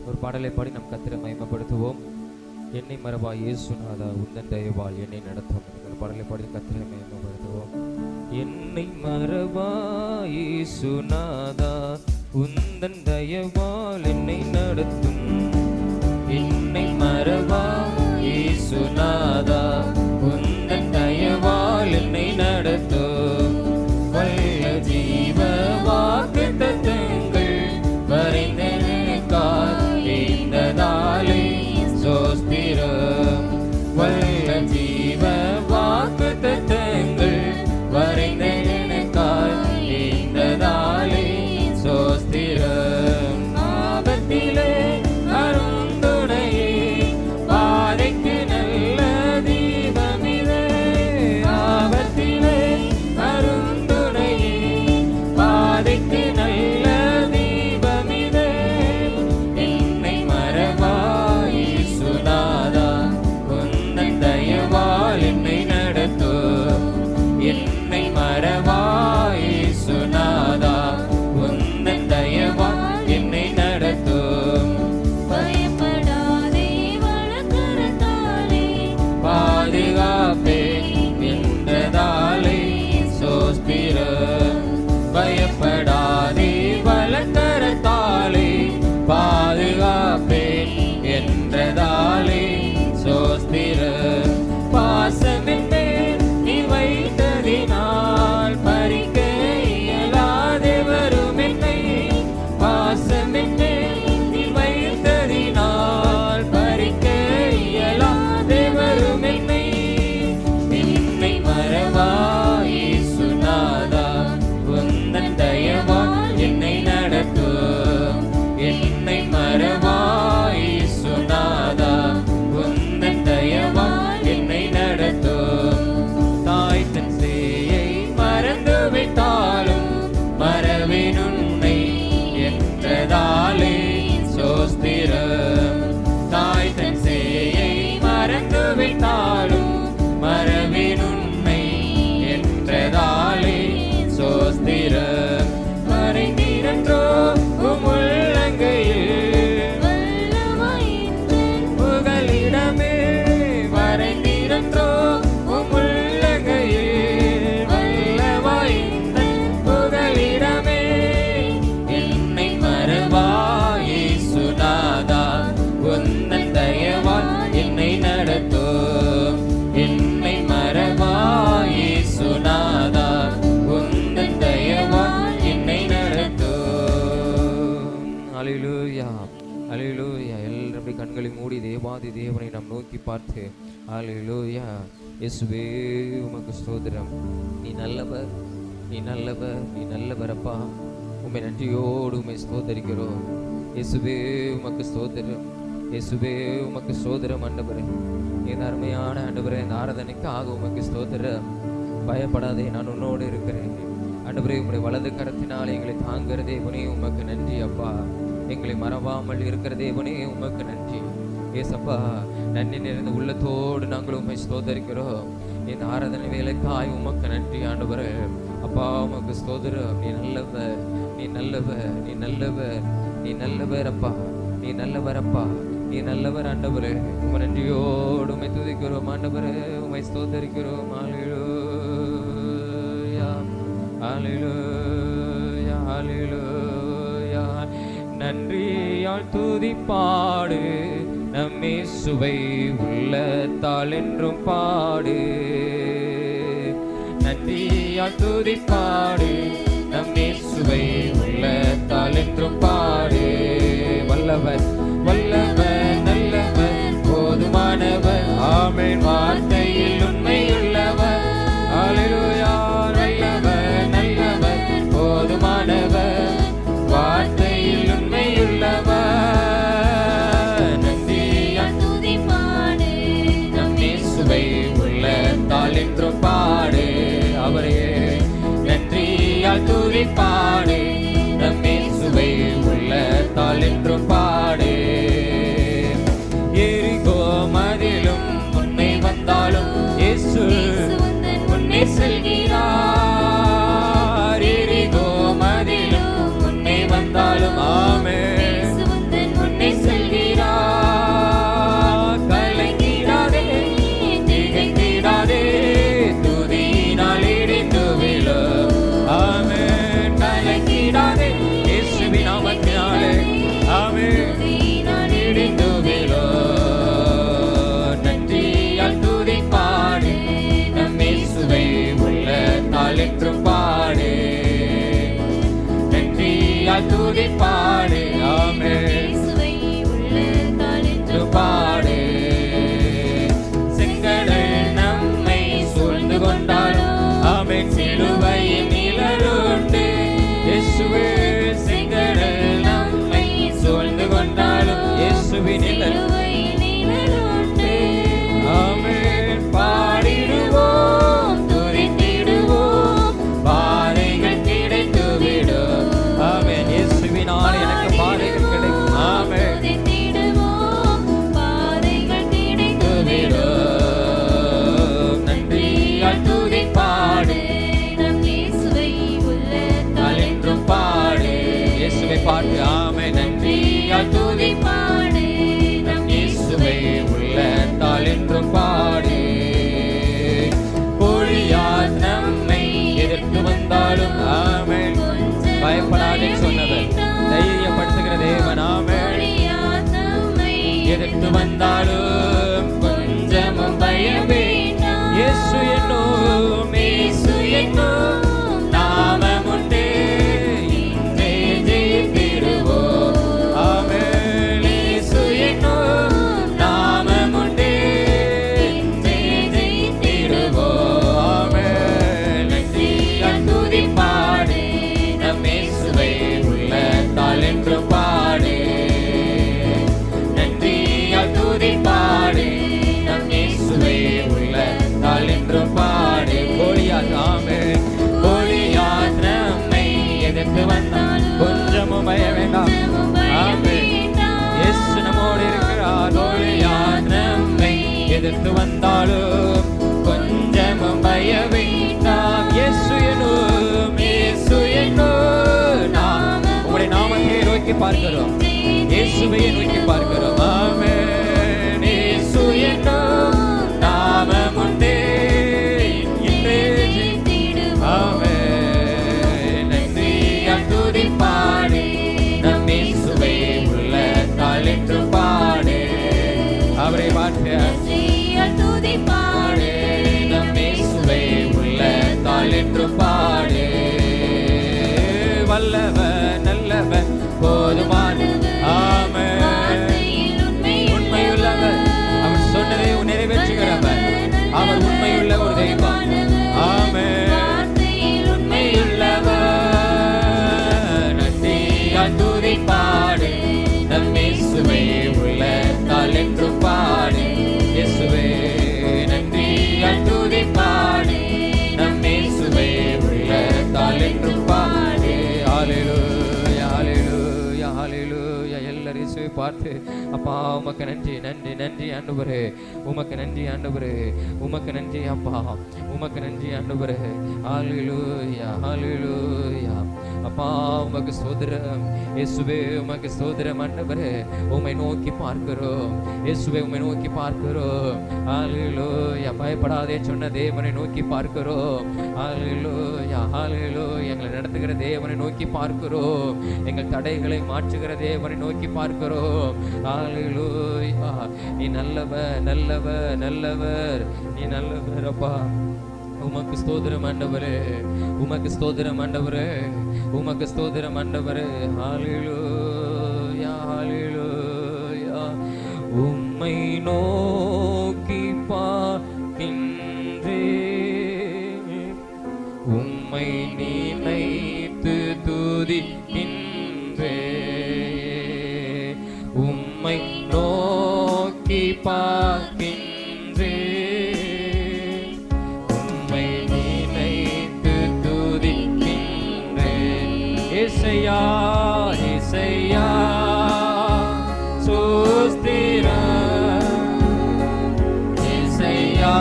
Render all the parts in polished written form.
ஒரு பாடலை பாடி நம் கர்த்தரை மகிமைப்படுத்துவோம். என்னை மறவாய் இயேசுநாதா உந்தன் தயவால் என்னை நடத்தும். ஒரு பாடலை பாடி கர்த்தரை மகிமைப்படுத்துவோம். என்னை மறவாய் இயேசுநாதா உந்தன் தயவால் என்னை நடத்தும். என்னை மறவாய் இயேசுநாதா உந்தன் தயவால் என்னை நடத்தும். வல்ல ஜீவ வாக்குத்தத்தங்கள் வரைந்தெனக்காய் ஈந்ததாலே ஸ்தோத்திரம். வல்ல ஜீவ வாக்குத்தத்தங்கள் வரைந்தெனக்காய் ஈந்ததாலே ஸ்தோத்திரம். ஆபத்திலே அருந்துணையே பாதைக்கு நல்ல தீபமிதே. ஆபத்திலே அருந்துணையே பாதைக்கு நல்ல தீபமிதே. என்னை மறவாய் இயேசுநாதா உந்தன் தயவால் என்னை நடத்தும். என்னை மறவாய் இயேசுநாதா உந்தன் தயவால் என்னை நடத்தும். பயப்படாதே வலக்கரத்தாலே பாதுகாப்பேன் என்றதாலே ஸ்தோத்திரம். பயப்படாதே வலக்கரத்தாலே பாதுகாப்பேன் என்றதாலே ஸ்தோத்திரம். பாசமின் மேல் நீ வைத்ததினால் பறிக்க இயலாதே வரும் என்னை. பாசமின் மேல் நீ வைத்ததினால் பறிக்க இயலாதே வரும் என்னை. என்னை மறவாய் இயேசுநாதா உந்தன் தயவால் என்னை நடத்தும். என்னை மறவாய் இயேசுநாதா உந்தன் தயவால் என்னை நடத்தும். தாய் தன் சேயை மறந்து விட்டாலும் மறவேன் உன்னை என்றதாலே ஸ்தோத்திரம். தாய் தன் சேயை மறந்து விட்டாலும் மறவேன் உன்னை என்றதாலே ஸ்தோத்திரம். மறைந்திரன்றோ உம் உள்ளங்கையில் வல்லமையின் புகலிடமே. மறைந்திரன்றோ உம் உள்ளங்கையில் வல்லமையின் புகலிடமே. என்னை மறவாய் இயேசுநாதா உந்தன் தயவால் என்னை நடத்தும். என்னை மறவாய் இயேசுநாதா உந்தன் தயவால் என்னை நடத்தும். அல்லேலூயா அல்லேலூயா. எல்லாரும் கண்களை மூடி தேவாதி தேவனை நாம் நோக்கி பார்த்து அல்லேலூயா. இயேசுவே உமக்கு ஸ்தோத்திரம். நீ நல்லவர், நீ நல்லவர், நீ நல்லவரப்பா. உம்மை நன்றியோடு உம்மை ஸ்தோத்தரிக்கிறோம். இயேசுவே உமக்கு ஸ்தோத்திரம். இயேசுவே உமக்கு ஸ்தோத்திரம் ஆண்டவரே. இந்த அருமையான ஆண்டவரே இந்த ஆராதனைக்காக உமக்கு ஸ்தோத்திரம். பயப்படாதே, நான் உன்னோடு இருக்கிறேன் ஆண்டவரே. உம்முடைய வலது கரத்தினால் எங்களை தாங்குகிற தேவனே உமக்கு நன்றி அப்பா. எங்களை மறவாமல் இருக்கிற தேவனே உமக்கு நன்றி ஏசப்பா. நன்றி நிறைந்த உள்ளத்தோடு நாங்கள் உம்மை ஸ்தோத்தரிக்கிறோம். இந்த ஆராதனை வேலைக்காய் உமக்கு நன்றி ஆண்டவரே அப்பா. உமக்கு ஸ்தோத்திரம். நீ நல்லவர், நீ நல்லவர், நீ நல்லவர், நீ நல்லவர் அப்பா. நீ நல்லவர் அப்பா, நீ நல்லவர் ஆண்டவரே. உம்மை நன்றியோடு உம்மை துதிக்கிறோம் ஆண்டவரே. உம்மை ஸ்தோத்தரிக்கிறோம். அல்லேலூயா அல்லேலூயா அல்லேலூயா. நன்றியால் துதிப்பாடு நம் இயேசுவை உள்ளத்தால் என்றும் பாடு. நன்றியால் துதிப்பாடு நம் இயேசுவை உள்ளத்தால் என்றும் பாடு. வல்லவர் வல்லவர் நல்லவர் போதுமானவர் ஆமென். வார்த்தையில் உண்மையுள்ளவர் அல்லேலூயா. நல்லவர் நல்லவர் போதுமானவர் வார்த்தையில் உண்மையுள்ளவர். நன்றியால் துதிப்பாடு நம் இயேசுவை உள்ளத்தால் என்றும் பாடு. அவரே நன்றியால் துதிப்பாடு நம் இயேசுவை உள்ளத்தால் என்றும் பாடு. எரிகோ மதிலும் முன்னே வந்தாலும் இயேசு முன்னே செல்கிறார். எரிகோ மதிலும் முன்னே வந்தாலும் ஆமென் முன்னே செல்கிறார். சிலுவையின் நிழலுண்டு. இயேசுவே செங்கடல் நம்மை சூழ்ந்து கொண்டாலும் இயேசுவின் நிழல். ஆமென். பாடிடுவோம், துதித்திடுவோம், பாதைகள் கிடைத்துவிடும். ஆமென். இயேசுவினால் எனக்கு பாதைகள் கிடைக்கும். ஆமென். துதித்திடுவோம், நன்றியால் துதிப்பாடு, என்றும் பாடு. இயேசுவை பாட்டு. ஆமென். நன்றியால் துதிப்பாடு, நம் இயேசுவை உள்ளத்தால் என்றும் பாடு. பொழியார் நம்மை எதிர்த்து வந்தாலும் ஆமென். பயப்படாதே சொன்னவர் தைரியப்படுத்துகிற தேவன். ஆமென். எதிர்த்து வந்தாலும் கொஞ்சமும் பயமே. இயேசு என்னும் இயேசு என்னும் நாமம் உண்டு, இன்றே ஜெயித்திடுவோம். ஆமென். இயேசு என்னும் நாமம் உண்டு, இன்றே ஜெயித்திடுவோம். ஆமென். நன்றியால் துதிப்பாடு, நம் இயேசுவை உள்ளத்தால் என்றும் பாடு. நன்றியால் துதிப்பாடு, நம் இயேசுவை உள்ளத்தால் என்றும் பாடு. கோலியாத். ஆமென். கோலியாத் நம்மை எதிர்த்து வந்தால் கொஞ்சமும் பய வேண்டாம். ஆமென். இயேசு நம்மோடு இருக்கிறார். கோலியாத் நம்மை எதிர்த்து வந்தாலும் கொஞ்சமும் பய வேண்டாம். இயேசு என்னும் இயேசு என்னும் நாம் உம்முடைய நாமத்தை நோக்கி பார்க்கிறோம். இயேசுவை நோக்கி பார்க்கிறோம். ஆமென். இயேசு என்னும் நாமம் உண்டு, இன்றே ஜெயித்திடுவோம். ஆமென். நன்றியால் துதிப்பாடு, நம் இயேசுவை உள்ளத்தால் என்றும் பாடு. அவரை பாட்டு. பாடு, நம் இயேசுவை உள்ளத்தால் என்றும் பாடு. வல்லவர் நல்லவர் போதுமானவர். ஆமென். உண்மையுள்ளவர், அவர் சொன்னதை நிறைவேற்றுகிறவர். அவர் உண்மையுள்ள ஒரு தெய்வம். ஆமென். உண்மையுள்ளவர். நன்றியால் துதிப்பாடு, நம் இயேசுவை உள்ளத்தால் என்றும் பாடு. இயேசுவே நன்றியால் துதிப்பாடு, நம் இயேசுவை உள்ளத்தால் என்றும் பாடு. ஹல்லேலூயா, ஹல்லேலூயா, ஹல்லேலூயா. எல்லாரும் இயேசுவை பார்த்து அப்பா உமக்கு நன்றி, நன்றி, நன்றி ஆண்டவரே. உமக்கு நன்றி ஆண்டவரே. உமக்கு நன்றி அப்பா. உமக்கு நன்றி ஆண்டவரே. ஹல்லேலூயா, ஹல்லேலூயா. அப்பா உமக்கு ஸ்தோத்திரம். இயேசுவே உமக்கு ஸ்தோத்திரம் ஆண்டவரே. உம்மை நோக்கி பார்க்கிறோம். இயேசுவே உம்மை நோக்கி பார்க்கிறோம். ஹல்லேலூயா. பயப்படாதே சொன்ன தேவனை நோக்கி பார்க்கிறோம். ஹல்லேலூயா, ஹல்லேலூயா. எங்களை நடத்துகிற தேவனை நோக்கி பார்க்கிறோம். எங்கள் தடைகளை மாற்றுகிற தேவனை நோக்கி பார்க்கிறோம். ஹல்லேலூயா. நீ நல்லவர், நல்லவர், நல்லவர். நீ நல்லவர் அப்பா. உமக்கு ஸ்தோத்திரம் ஆண்டவரே. உமக்கு ஸ்தோத்திரம் ஆண்டவரே. உமக்கு ஸ்தோத்திரம் ஆண்டவரே. ஹல்லேலூயா, ஹல்லேலூயா. உம்மை நோக்கி பார்க்கின்றேன், உம்மை நினைத்து துதிக்கின்றேன். உம்மை நோக்கி பார்க்கின்றேன், உம்மை நினைத்து துதிக்கின்றேன். இசையா, இசையா ஸ்தோத்திரம். இசையா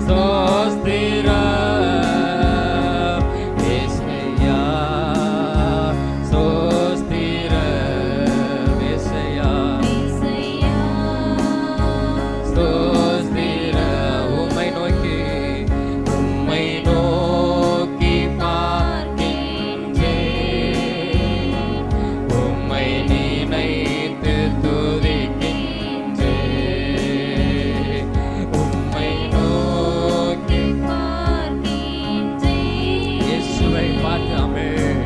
ஸ்தோத்திரம். இசையா ஸ்தோத்திரம். இசையா ஸ்தோத்திரம். உம்மை நோக்கி, உம்மை நோக்கி பார்க்கின்றேன், உம்மை நினைத்து துதிக்கின்றேன். உம்மை நோக்கி இயேசுவை பார்த்து ஆமென்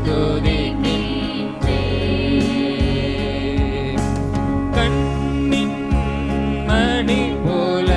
துதிக்கின்றேன். கண்ணின் மணி போல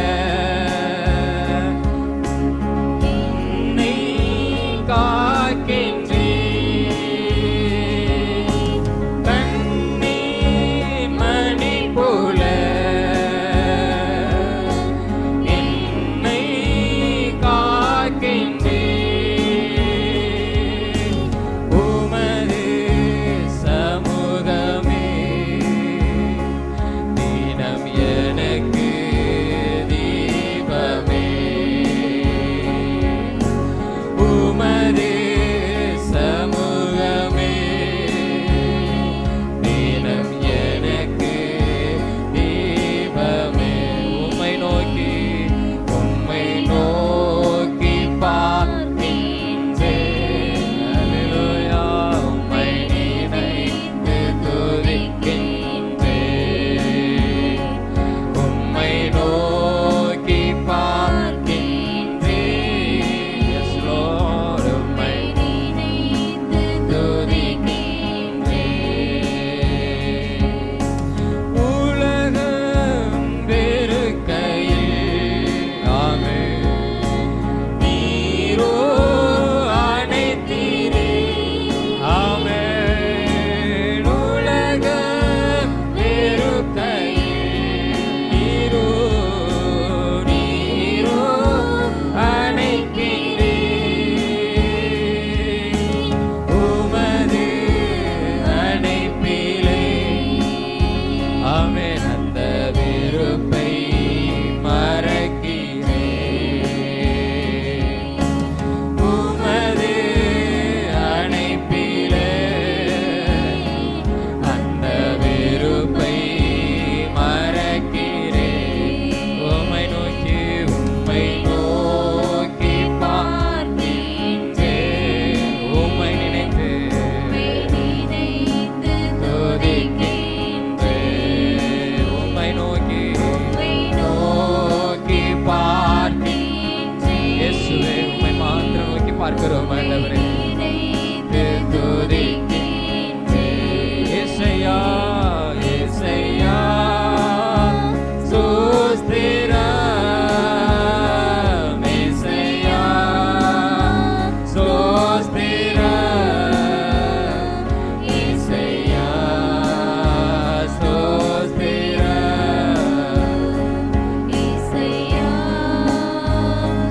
பார்க்கிறோம் ஆண்டவரே. ஏசையா ஏசையா ஸ்தோத்திரம், ஏசையா ஸ்தோத்திரம், ஏசையா ஸ்தோத்திரம்,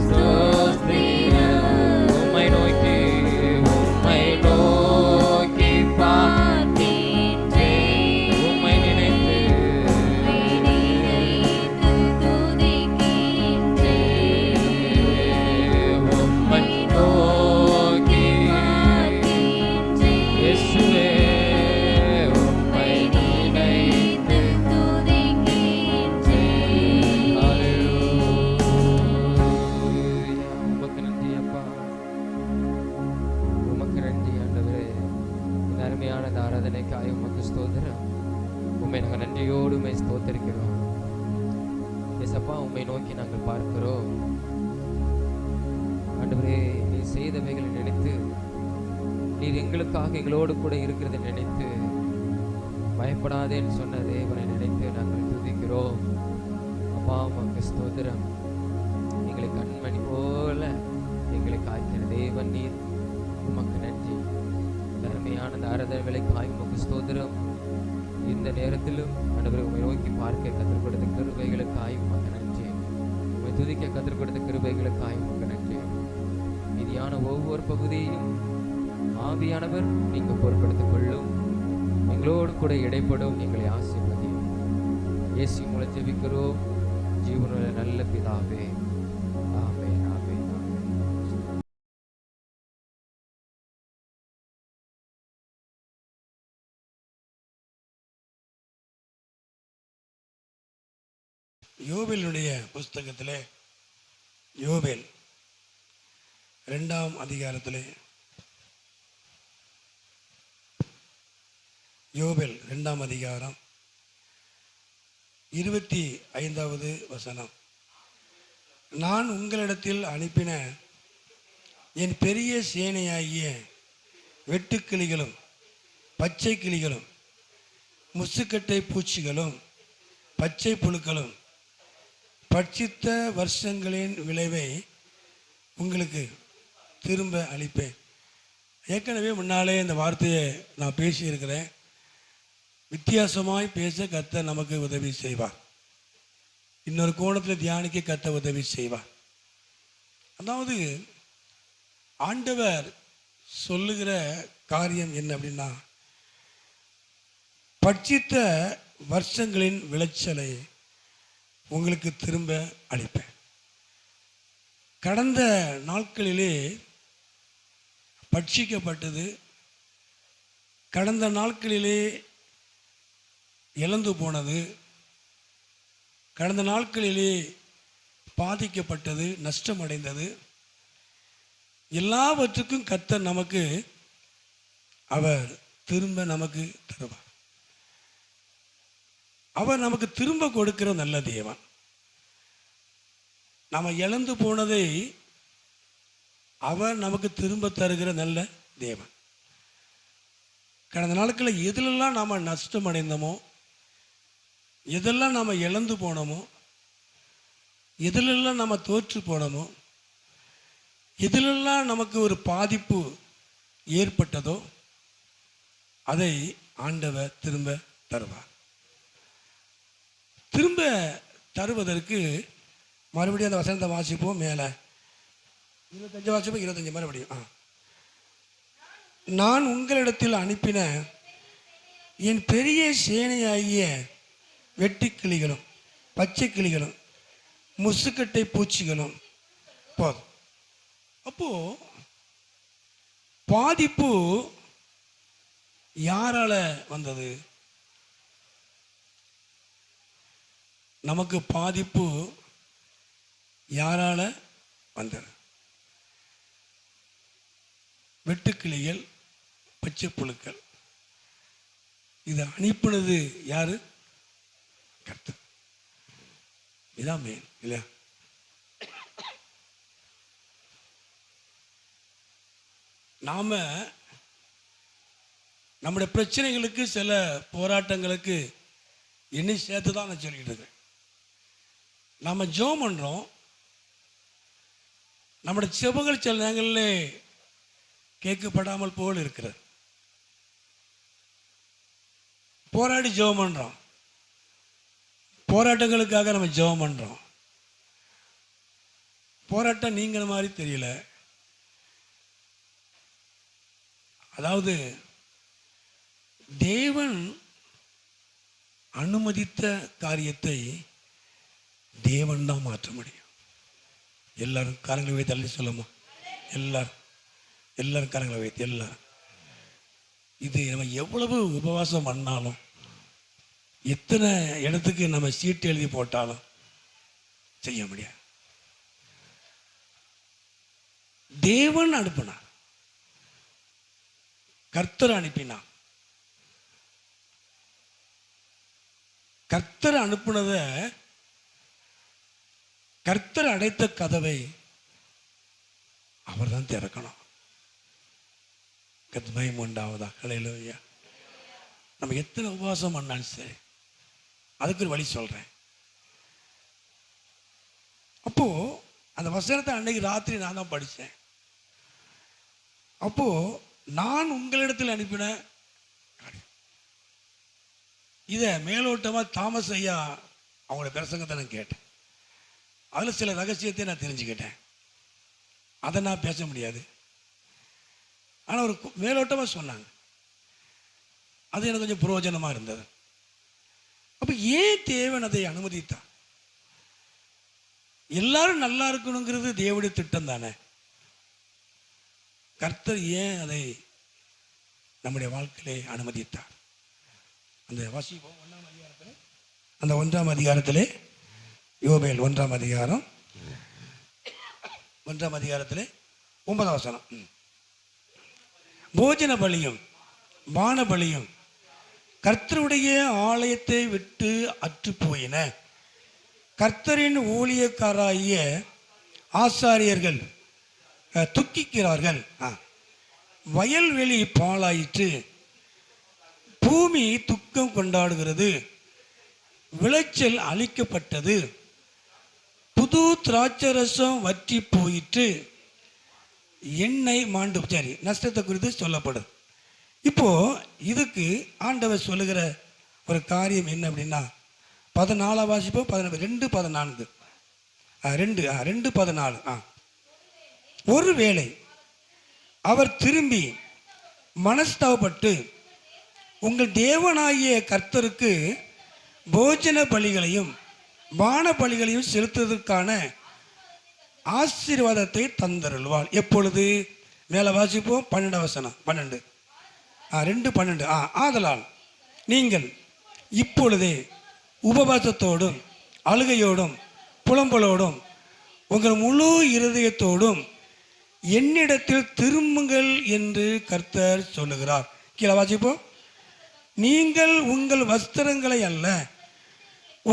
ஸ்தோத்திரம். உம்மை நோக்கி பார்த்தேன், உம்மை நினைத்து உம்மை நோக்கி இயேசுவே உம்மை நினைத்து ஹல்லேலூயா. உமக்கு நன்றி அப்பா, உமக்கு நன்றி ஆண்டவரே. இந்த அருமையான இந்த ஆராதனைக்காய் உமக்கு ஸ்தோத்திரம். உம்மை நாங்கள் நன்றியோடு உம்மை ஸ்தோத்தரிக்கிறோம். ஏசப்பா, உம்மை நோக்கி நாங்கள் பார்க்கிறோம் ஆண்டவரே. நீர் செய்தவைகளை நினைத்து, நீர் எங்களுக்காக எங்களோடு கூட இருக்கிறதை நினைத்து, பயப்படாதேன்னு சொன்ன தேவனை நினைத்து நாங்கள் துதிக்கிறோம். அப்பா உமக்கு ஸ்தோத்திரம். எங்களை கண்மணி போல எங்களை காய்க்கிற தேவன் நீர், உமக்கு நன்றி. அருமையான இந்த ஆராதனை வேளைக்காய் உமக்கு ஸ்தோத்திரம். இந்த நேரத்திலும் ஆண்டவரே உம்மை நோக்கி பார்க்க கற்றுக் கொடுத்த கிருபைகளுக்காய் உமக்கு நன்றி. உம்மை துதிக்க கற்றுக் கொடுத்த கிருபைகளுக்காய் உமக்கு நன்றி. மீதியான ஒவ்வொரு பகுதியையும் ஆவியானவர் நீங்க பொறுப்படுத்திக் கொள்ளும். எங்களோடு கூட இடைப்படும், எங்களை ஆசீர்வதியும். இயேசு மூலம் ஜெபிக்கிறோம் ஜீவனுள்ள நல்ல பிதாவே. ஆமென், ஆமென், ஆமென். யோபேலுடைய புஸ்தகத்திலே யோபேல் 2ஆம் அதிகாரத்திலே யோபேல் 2ஆம் அதிகாரம் 25வது வசனம். நான் உங்களிடத்தில் அனுப்பின என் பெரிய சேனையாகிய வெட்டுக்கிளிகளும் பச்சை கிளிகளும் முசுக்கட்டை பூச்சிகளும் பச்சை புழுக்களும் பட்சித்த வருஷங்களின் விளைவை உங்களுக்கு திரும்ப அளிப்பேன். ஏற்கனவே முன்னாலே இந்த வார்த்தையை நான் பேசியிருக்கிறேன். வித்தியாசமாய் பேச கர்த்தர் நமக்கு உதவி செய்வார். இன்னொரு கோணத்தில் தியானிக்க கர்த்தர் உதவி செய்வார். அதாவது ஆண்டவர் சொல்லுகிற காரியம் என்ன அப்படின்னா, பட்சித்த வருஷங்களின் விளைச்சலை உங்களுக்கு திரும்ப அளிப்பேன். கடந்த நாட்களிலே பட்சிக்கப்பட்டது, கடந்த நாட்களிலே இழந்து போனது, கடந்த நாட்களிலே பாதிக்கப்பட்டது, நஷ்டமடைந்தது, எல்லாவற்றுக்கும் கர்த்தர் நமக்கு அவர் திரும்ப நமக்கு தருவார். அவர் நமக்கு திரும்ப கொடுக்கிற நல்ல தேவன். நாம் இழந்து போனதை அவர் நமக்கு திரும்ப தருகிற நல்ல தேவன். கடந்த நாட்களில் எதிலெல்லாம் நாம் நஷ்டம் அடைந்தோமோ, எதெல்லாம் நாம் இழந்து போனோமோ, எதிலெல்லாம் நம்ம தோற்று போனோமோ, எதிலெல்லாம் நமக்கு ஒரு பாதிப்பு ஏற்பட்டதோ அதை ஆண்டவர் திரும்ப தருவார். திரும்ப தருவதற்கு மறுபடியும் அந்த வசனத்தை வாசிப்போம். மேலே 25 வாசிப்போம், 25 மறுபடியும். நான் உங்களிடத்தில் அனுப்பின என் பெரிய சேனையாகிய வெட்டுக்கிளிகளும் பச்சை கிளிகளும் முசுக்கட்டை பூச்சிகளும் போதும். அப்போ பாதிப்பு யாரால வந்தது? நமக்கு பாதிப்பு யாரால வந்தது? வெட்டுக்கிளிகள், பச்சை புழுக்கள். இதை அனுப்பினது யாரு? கர்த்தர். இதான் மெயின் இல்லையா? நாம் நம்முடைய பிரச்சனைகளுக்கு சில போராட்டங்களுக்கு என்ன சேர்த்து தான் நான் சொல்லிக்கிட்டு இருக்கேன். நம்ம ஜெபம் பண்ணுறோம், நம்முடைய செபங்கள் சில நேரங்களில் கேட்கப்படாமல் போல் இருக்கிறது. போராடி ஜெபம் பண்ணுறோம், போராட்டங்களுக்காக நம்ம ஜெபம் பண்ணுறோம். போராட்டம் நீங்கிற மாதிரி தெரியல. அதாவது தேவன் அனுமதித்த காரியத்தை தேவன் தான் மாற்ற முடியும். எல்லாரும் கரங்களை வைத்து தள்ளி சொல்லுமா? எல்லாரும் கரங்களை வைத்து எல்லாரும். இது நம்ம எவ்வளவு உபவாசம் பண்ணாலும், எத்தனை இடத்துக்கு நம்ம சீட்டு எழுதி போட்டாலும் செய்ய முடியாது. தேவன் அனுப்பினார், கர்த்தர் அனுப்பினார். கர்த்தர் அனுப்புனத, கர்த்தர் அடைத்த கதவை அவர் தான் திறக்கணும். கர்த்தர் உண்டாவதா? ஹல்லேலூயா. நம்ம எத்தனை உபவாசம் பண்ணாலும் சரி, அதுக்கு ஒரு வழி சொல்றேன். அப்போ அந்த வசனத்தை அன்னைக்கு ராத்திரி நான் தான் படித்தேன். அப்போ நான் உங்களிடத்தில் அனுப்பின இதை மேலோட்டமாக தாமஸ் ஐயா அவங்களோட பிரசங்கத்தை நான் கேட்டேன். அதில் சில ரகசியத்தை நான் தெரிஞ்சுக்கிட்டேன். அதை நான் பேச முடியாது, ஆனால் ஒரு மேலோட்டமாக சொன்னாங்க. அது எனக்கு கொஞ்சம் பிரயோஜனமாக இருந்தது. அப்போ ஏன் தேவன் அதை அனுமதித்தார்? எல்லாரும் நல்லா இருக்கணுங்கிறது தேவனுடைய திட்டம் தானே. கர்த்தர் ஏன் அதை நம்முடைய வாழ்க்கையிலே அனுமதித்தார்? அந்த வாசிப்போம் 1ஆம் அதிகாரத்தில், அந்த 1ஆம் அதிகாரத்திலே, யோபேல் 1ஆம் அதிகாரம் 1ஆம் அதிகாரத்திலே 9ஆம் வசனம். போஜன பலியும் பான பலியும் கர்த்தருடைய ஆலயத்தை விட்டு அற்று போயின. கர்த்தரின் ஊழியக்காராகிய ஆசாரியர்கள் துக்கிக்கிறார்கள். வயல்வெளி பாழாயிற்று, பூமி துக்கம் கொண்டாடுகிறது, விளைச்சல் அழிக்கப்பட்டது, புது திராட்சரசம் வற்றி போயிற்று, எண்ணெய் மாண்டு. சரி, நஷ்டத்தை குறித்து சொல்லப்படுது. இப்போ இதுக்கு ஆண்டவர் சொல்லுகிற ஒரு காரியம் என்ன அப்படின்னா, 14 வாசிப்போம். 2:14 2:14. ஒருவேளை அவர் திரும்பி மனஸ்தாபப்பட்டு உங்கள் தேவனாகிய கர்த்தருக்கு போஜன பலிகளையும் பான பலிகளையும் செலுத்துவதற்கான ஆசீர்வாதத்தை தந்தருள்வாள். எப்பொழுது? மேலே வாசிப்போம். 12 வசனம். 2:12. ஆதலால் நீங்கள் இப்பொழுதே உபவாசத்தோடும் அழுகையோடும் புலம்பலோடும் உங்கள் முழு இருதயத்தோடும் என்னிடத்தில் திரும்புங்கள் என்று கர்த்தர் சொல்லுகிறார். கீழே வாசிப்போம். நீங்கள் உங்கள் வஸ்திரங்களை அல்ல,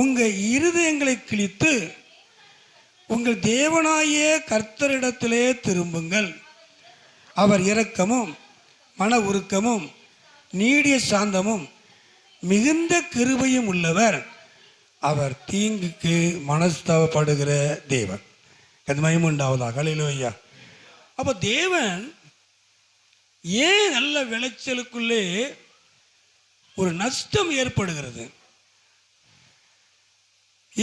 உங்கள் இருதயங்களை கிழித்து உங்கள் தேவனாகிய கர்த்தரிடத்திலே திரும்புங்கள். அவர் இரக்கமும் மன உருக்கமும் நீடிய சாந்தமும் மிகுந்த கிருபையும் உள்ளவர், அவர் தீங்குக்கு மனஸ்தாபப்படுகிற தேவன். அது மகிமை உண்டாவதாக. ஹல்லேலூயா. அப்போ தேவன் ஏன் நல்ல விளைச்சலுக்குள்ளே ஒரு நஷ்டம் ஏற்படுகிறது?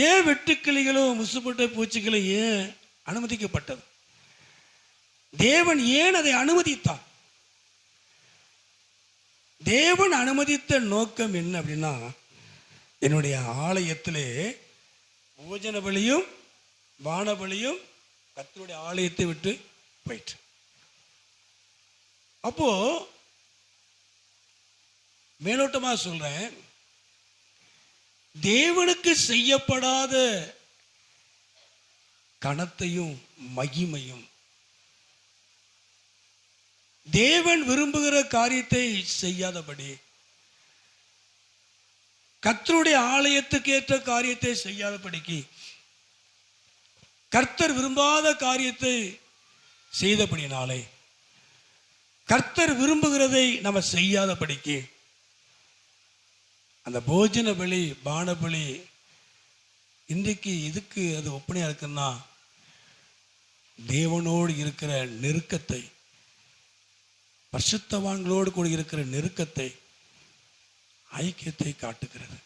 ஏன் வெட்டுக்கிளிகளோ முசுப்பட்ட பூச்சிகளோ ஏன் அனுமதிக்கப்பட்டது? தேவன் ஏன் அதை அனுமதித்தார்? தேவன் அனுமதித்த நோக்கம் என்ன அப்படின்னா, என்னுடைய ஆலயத்திலே போஜன பலியும் பான பலியும் கர்த்தருடைய ஆலயத்தை விட்டு போயிற்று. அப்போ மேலோட்டமா சொல்றேன், தேவனுக்கு செய்யப்படாத கனத்தையும் மகிமையும், தேவன் விரும்புகிற காரியத்தை செய்யாதபடி, கர்த்தருடைய ஆலயத்துக்கு ஏற்ற காரியத்தை செய்யாதபடிக்கு, கர்த்தர் விரும்பாத காரியத்தை செய்தபடினாலே கர்த்தர் விரும்புகிறதை நம்ம செய்யாதபடிக்கு அந்த போஜன பலி பான பலி இன்றைக்கு இதுக்கு அது ஒப்பனையா இருக்குன்னா தேவனோடு இருக்கிற நெருக்கத்தை, பரிசுத்தவான்களோடு கூட இருக்கிற நெருக்கத்தை, ஐக்கியத்தை காட்டுகிறது.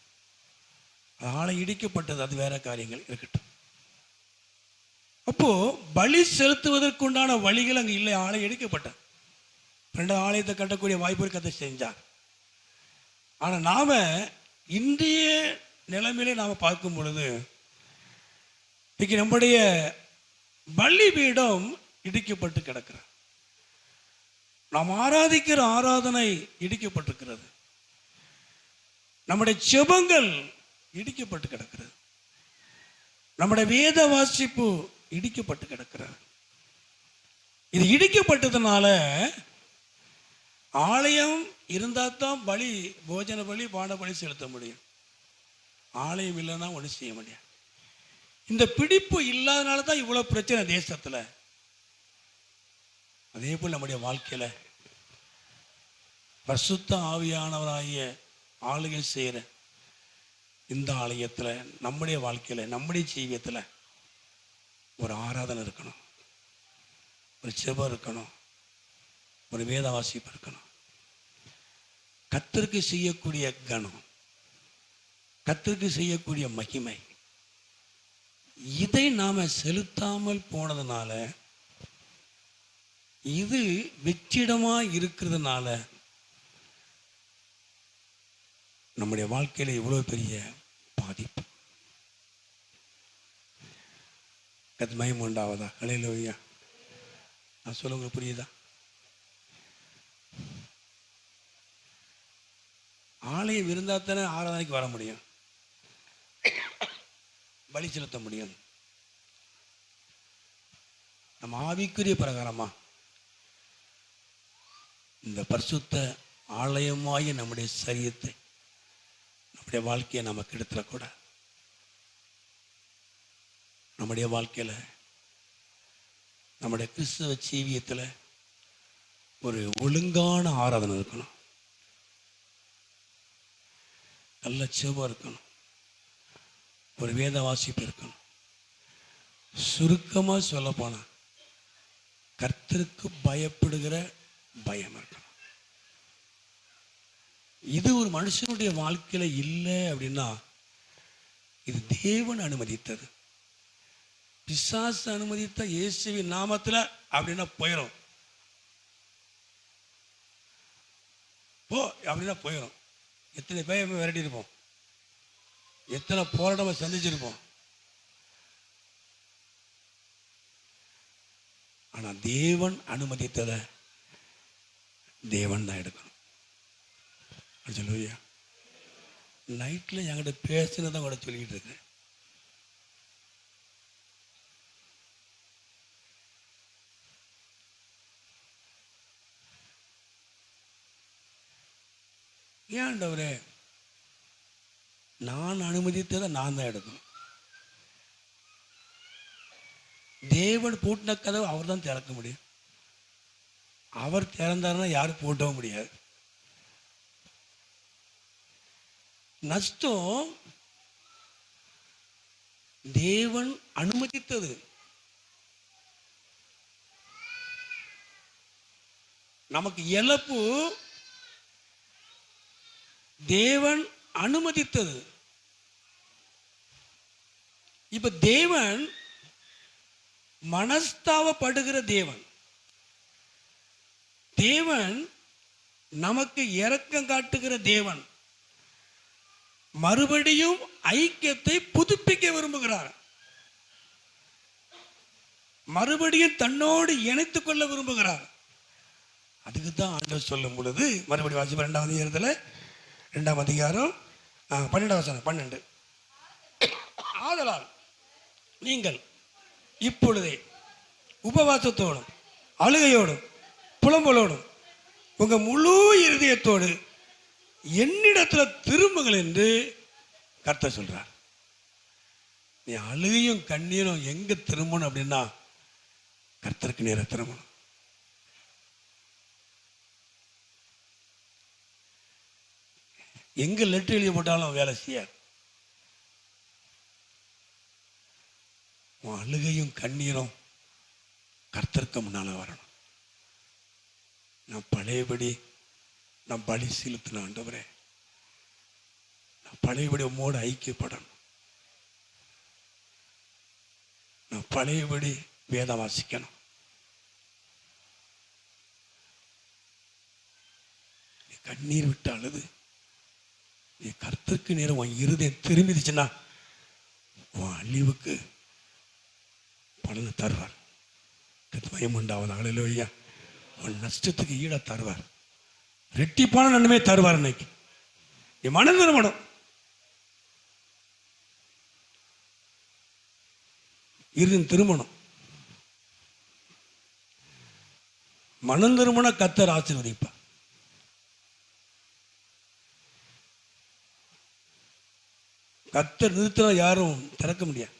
ஆளை இடிக்கப்பட்டது, அது வேற காரியங்கள் இருக்கட்டும். அப்போ பலி செலுத்துவதற்குண்டான வழிகள் அங்கே இல்லை. ஆளை இடிக்கப்பட்ட 2 ஆலயத்தை கட்டக்கூடிய வாய்ப்பு கதை செஞ்சார். ஆனால் நாம இன்றைய நிலைமையிலே நாம் பார்க்கும் பொழுது இன்னைக்கு நம்முடைய பலிபீடம் இடிக்கப்பட்டு கிடக்கிறது. நாம் ஆராதிக்கிற ஆராதனை இடிக்கப்பட்டிருக்கிறது. நம்முடைய ஜெபங்கள் இடிக்கப்பட்டு கிடக்கிறது. நம்முடைய வேத வாசிப்பு இடிக்கப்பட்டு கிடக்கிறது. இது இடிக்கப்பட்டதுனால ஆலயம் இருந்தால் தான் பலி, போஜன பலி, பான பலி செலுத்த முடியும். ஆலயம் இல்லைன்னா ஒன்றும் செய்ய முடியாது. இந்த பிடிப்பு இல்லாதனால தான் இவ்வளோ பிரச்சனை தேசத்தில். அதே போல் நம்முடைய வாழ்க்கையில் பரிசுத்த ஆவியானவராகிய ஆளுகை செய்கிற இந்த ஆலயத்தில், நம்முடைய வாழ்க்கையில், நம்முடைய ஜீவியத்தில் ஒரு ஆராதனை இருக்கணும், ஒரு செபம் இருக்கணும், ஒரு வேத வாசிப்பு இருக்கணும். கர்த்தருக்கு செய்யக்கூடிய கனம், கர்த்தருக்கு செய்யக்கூடிய மகிமை, இதை நாம செலுத்தாமல் போனதுனால, இது வெற்றிடமா இருக்கிறதுனால நம்முடைய வாழ்க்கையில இவ்வளவு பெரிய பாதிப்பு. அது மயம் உண்டாவதா? ஹல்லேலூயா. நான் சொல்லுங்க, புரியுதா? ஆலயம் இருந்தால் தானே ஆராதனைக்கு வர முடியும், பலி செலுத்த முடியும். நம்ம ஆவிக்குரிய பிரகாரமா இந்த பரிசுத்த ஆலயமாகிய நம்முடைய சரீரத்தை, நம்முடைய வாழ்க்கையை நமக்கு எடுத்துடக்கூடாது. நம்முடைய வாழ்க்கையில், நம்முடைய கிறிஸ்தவ ஜீவியத்தில் ஒரு ஒழுங்கான ஆராதனை இருக்கணும், நல்ல செபம் இருக்கணும், ஒரு வேத வாசிப்பு இருக்கணும். சுருக்கமாக சொல்ல போனா கர்த்தருக்கு பயப்படுகிற பயம் இருக்கணும். இது ஒரு மனுஷனுடைய வாழ்க்கையில இல்லை அப்படின்னா இது தேவன் அனுமதித்தது. பிசாசு அனுமதித்த இயேசுவின் நாமத்தில் அப்படின்னா போயிடும், போ அப்படின்னா போயிடும். எத்தனை பேர் விரட்டி இருப்போம், எத்தனை போராட்டம் சந்திச்சிருப்போம். ஆனா தேவன் அனுமதித்ததை தேவன் தான் எடுக்கணும். சொல்லுவியா? நைட்ல என்கிட்ட பேசினதான் கூட சொல்லிட்டு இருக்கேன். ஏன்டவரே, நான் அனுமதித்ததை நான் தான் எடுக்கணும். தேவன் பூட்டின கதவை அவர் தான் திறக்க முடியும். அவர் திறந்தாருன்னா யாரும் பூட்டவும் முடியாது. நஷ்டம் தேவன் அனுமதித்தது. நமக்கு இழப்பு தேவன் அனுமதித்தது. இப்ப தேவன் மனஸ்தாபப்படுகிற தேவன். தேவன் நமக்கு இரக்கம் காட்டுகிற தேவன். மறுபடியும் ஐக்கியத்தை புதுப்பிக்க விரும்புகிறார். மறுபடியும் தன்னோடு இணைத்துக் கொள்ள விரும்புகிறார். அதுக்கு தான் ஆண்டவர் சொல்லும் பொழுது, மறுபடியும் வாசிப்பு 2ஆம் அதிகாரத்தில் 2ஆம் அதிகாரம் 12ஆம் வசனம் 12. ஆதலால் நீங்கள் இப்பொழுதே உபவாசத்தோடும் அழுகையோடும் புலம்பலோடும் உங்க முழு இருதயத்தோடு என்னிடத்துல திரும்புங்கள் என்று கர்த்தர் சொல்றார். நீ அழுகையும் கண்ணீரும் எங்க திரும்பணும் அப்படின்னா கர்த்தருக்கு நேர திரும்பணும். எங்கே லெட்டர் எழுதி போட்டாலும் வேலை செய்யாது. உன் அழுகையும் கண்ணீரும் கர்த்தருக்கு முன்னால் வரணும். நான் பழையபடி நான் பலி செலுத்தின ஆண்டவரே, நான் பழையபடி உம்மோடு ஐக்கியப்படணும். நான் பழையபடி வேதம் வாசிக்கணும். நீ கண்ணீர் விட்டு அழுது நீ கர்த்தருக்கு நேரம் உன் இருதயம் திரும்பிடுச்சுன்னா உன் அழிவுக்கு பலனை தருவார். மயம் உண்டாவது அழலையா, உன் நஷ்டத்துக்கு ஈட தருவார். ரெட்டிப்பான நன்மை தருவார். இன்னைக்கு நீ மனம் திரும்பணும். இருதயம் திரும்பணும். மனம் திரும்பின கர்த்தர் ஆசீர்வதிப்பார். கர்த்தர் நிறுத்தினா யாரும் திறக்க முடியாது.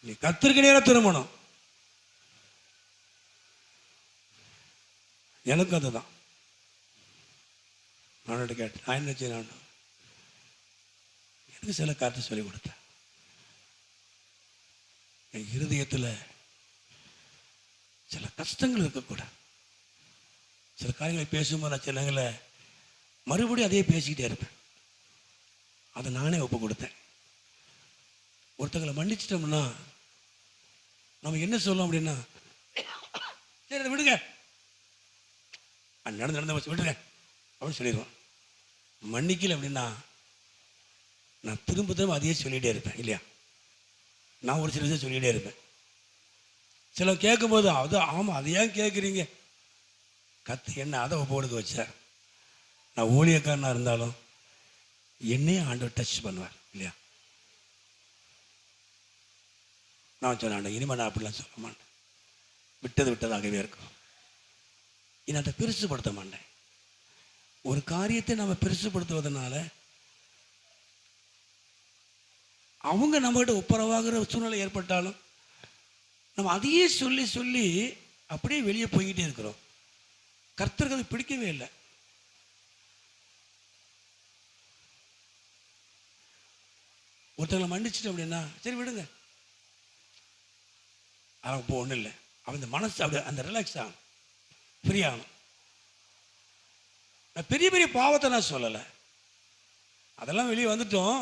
நீ கர்த்தருக்கு நேரம் திரும்பணும். எனக்கு அதுதான். நான் கேட்டேன், நான் என்ன செய்யணும்? எனக்கு சில காரியத்தை சொல்லிக் கொடுத்தேன். என் இருதயத்தில் சில கஷ்டங்கள் இருக்கக்கூடாது. சில காரியங்களை பேசும்போது நான் சிலங்களை மறுபடியும் அதே பேசிக்கிட்டே இருப்பேன். அதை நானே ஒப்பு கொடுத்தேன். ஒருத்தங்களை மன்னிச்சிட்டோம்னா நம்ம என்ன சொல்லலாம் அப்படின்னா, சரி அதை விடுங்க, நடந்த விடுங்க அப்படின்னு சொல்லிடுவோம். மன்னிக்கல அப்படின்னா நான் திரும்ப திரும்ப அதையே சொல்லிகிட்டே இருப்பேன். இல்லையா? நான் ஒரு சில விஷயம் சொல்லிகிட்டே இருப்பேன். சில கேட்கும்போது அது ஆமாம் அதை ஏன் கேட்குறீங்க, கத்து என்ன அதை ஒப்பு கொடுக்க வச்சார். நான் ஊழியக்காரனாக இருந்தாலும் என்னையும் ஆண்டவர் டச் பண்ணுவார். இல்லையா? நான் சொன்னேன், இனிமேல் நான் அப்படிலாம் சொல்ல மாட்டேன். விட்டது விட்டதாகவே இருக்கும். நான் அதை பெருசுப்படுத்த மாட்டேன். ஒரு காரியத்தை நம்ம பெருசுப்படுத்துவதனால அவங்க நம்மகிட்ட ஒப்புரவாகிற சூழ்நிலை ஏற்பட்டாலும் நம்ம அதையே சொல்லி சொல்லி அப்படியே வெளியே போய்கிட்டே இருக்கிறோம். கர்த்தருக்கு அது பிடிக்கவே இல்லை. ஒருத்தங்களை மன்னிச்சிட்டோம் அப்படின்னா சரி விடுங்க, அவன் இப்போ ஒன்றும் இல்லை, அவன் இந்த மனசு அப்படி அந்த ரிலாக்ஸ் ஆகணும், ஃப்ரீ ஆகணும். நான் பெரிய பெரிய பாவத்தை நான் சொல்லலை, அதெல்லாம் வெளியே வந்துட்டோம்,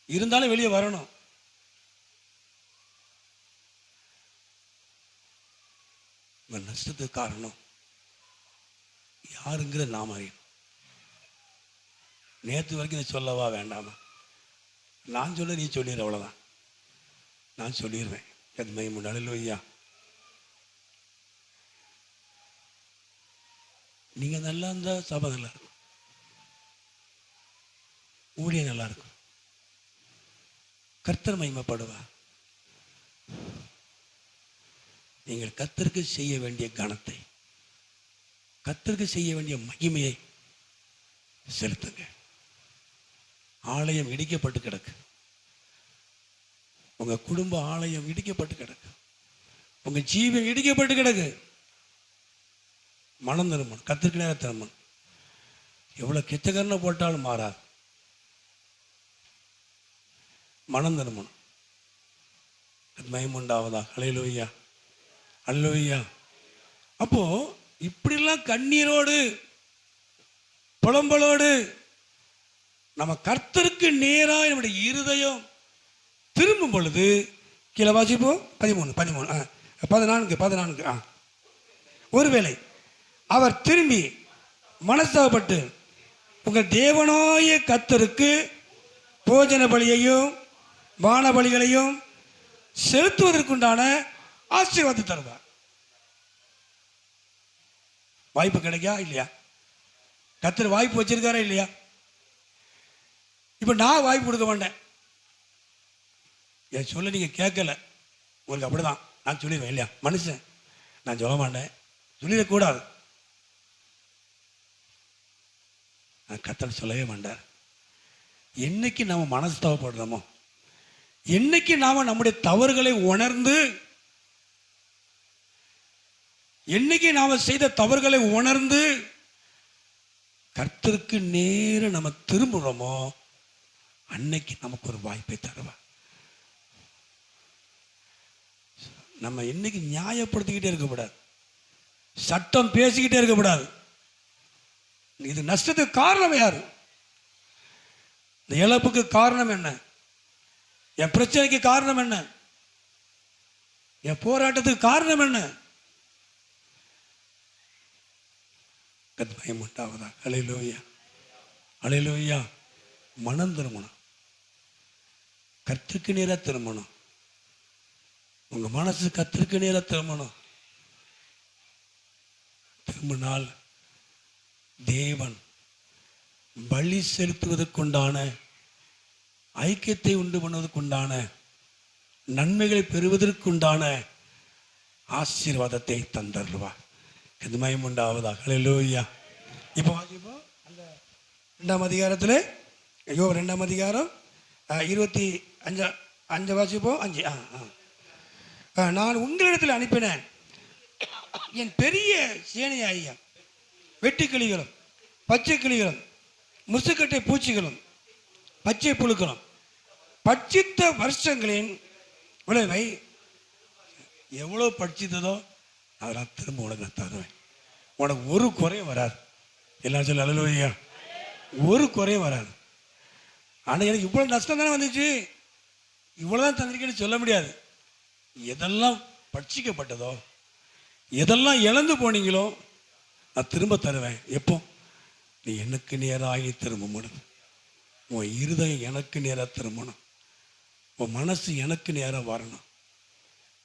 இருந்தாலும் வெளியே வரணும். நஷ்டத்துக்கு காரணம் யாருங்கிற நாம் அறியணும். நேற்று வரைக்கும் இதை சொல்லவா வேண்டாமா? நான் சொல்ல நீ சொல்லிடுற, அவ்வளோதான். நான் சொல்லிடுவேன். அது மைமுண்டாலும் ஐயா, நீங்கள் நல்லா இருந்தால் சபை நல்லா இருக்கும், ஊழியம் நல்லா இருக்கும், கர்த்தர் மகிமைப்படுவா. நீங்கள் கர்த்தருக்கு செய்ய வேண்டிய கனத்தை, கர்த்தருக்கு செய்ய வேண்டிய மகிமையை செலுத்துங்க. ஆலயம் இடிக்கப்பட்டு கிடக்கு, உங்க குடும்ப ஆலயம் இடிக்கப்பட்டு கிடக்கு, உங்க ஜீவன் இடிக்கப்பட்டு கிடக்கு. மனம் திரும்பணும், கத்திற்கு நேரம் திரும்பணும். எவ்வளவு கிச்சகரணை போட்டாலும் மாறாது. மனம் திரும்பணும். மயமுண்டாவதா? அல்லேலூயா, அல்லேலூயா. அப்போ இப்படிலாம் கண்ணீரோடு புலம்பலோடு நம்ம கர்த்தருக்கு நேராக நம்முடைய இருதயம் திரும்பும் பொழுது, கீழே வாசிப்போம் 14. ஒருவேளை அவர் திரும்பி மனஸ்தாபப்பட்டு உங்கள் தேவனாய கர்த்தருக்கு போஜன பலியையும் பான பலிகளையும் செலுத்துவதற்குண்டான ஆசீர்வாதத்தை தருவார். வாய்ப்பு கிடைக்கா இல்லையா? கர்த்தர் வாய்ப்பு வச்சிருக்காரா இல்லையா? இப்ப நான் வாய்ப்பு கொடுக்க மாட்டேன். என் சொல்ல நீங்க கேட்கல, உங்களுக்கு அப்படிதான் நான் சொல்லிடுவேன் இல்லையா? மனுஷன் நான் சொல்ல மாட்டேன், சொல்லிடக்கூடாது. நான் கர்த்தர் சொல்லவே மாட்டார். என்னைக்கு நாம மனஸ்தாபப்படுறோமோ, என்னைக்கு நாம நம்முடைய தவறுகளை உணர்ந்து, என்னைக்கு நாம செய்த தவறுகளை உணர்ந்து கர்த்தருக்கு நேர நம்ம திரும்புகிறோமோ அன்னைக்கு நமக்கு ஒரு வாய்ப்பை தருவார். நம்ம இன்னைக்கு நியாயப்படுத்திக்கிட்டே இருக்கக்கூடாது, சட்டம் பேசிக்கிட்டே இருக்கக்கூடாது. இது நஷ்டத்துக்கு காரணம் யாரு? இந்த இழப்புக்கு காரணம் என்ன? என் பிரச்சனைக்கு காரணம் என்ன? என் போராட்டத்துக்கு காரணம் என்ன? பயம் உண்டாவதா? அல்லேலூயா, அல்லேலூயா. மனம் திரும்பணும், கர்த்தருக்கு நேரா திரும்பணும். உங்க மனசு கர்த்தருக்கு நேரா திரும்பணும். திரும்பினால் தேவன் பலி செலுத்துவதற்குண்டான ஐக்கியத்தை உண்டு பண்ணுவதற்குண்டான நன்மைகளை பெறுவதற்குண்டான ஆசீர்வாதத்தை தந்தருவார். மகிமை உண்டாவதாக. அல்லேலூயா. இப்போ அந்த 2ஆம் அதிகாரத்தில் யோபு 2ஆம் அதிகாரம் 25 வாசிப்போம். 5. நான் உங்களிடத்தில் அனுப்பினேன் என் பெரிய சேனையாகிய வெட்டுக்கிளிகளும் பச்சை கிளிகளும் முசுக்கட்டை பூச்சிகளும் பச்சை புழுக்களும் பட்சித்த வருஷங்களின் விளைவை எவ்வளோ பட்சித்ததோ அதெல்லாம் திரும்ப உனக்கு நான் தருவேன். உனக்கு ஒரு குறையும் வராது. எல்லாம் சொல்ல அல்லேலூயா. ஒரு குறையும் வராது. ஆனால் எனக்கு இவ்வளோ நஷ்டம் தானே வந்துச்சு, இவ்வளோதான் தந்திருக்கேன்னு சொல்ல முடியாது. எதெல்லாம் பட்சிக்கப்பட்டதோ, எதெல்லாம் இழந்து போனீங்களோ நான் திரும்ப தருவேன். எப்போ? நீ எனக்கு நேராகி திரும்பணும். உன் இருதயம் எனக்கு நேராக திரும்பணும். உன் மனசு எனக்கு நேராக வரணும்.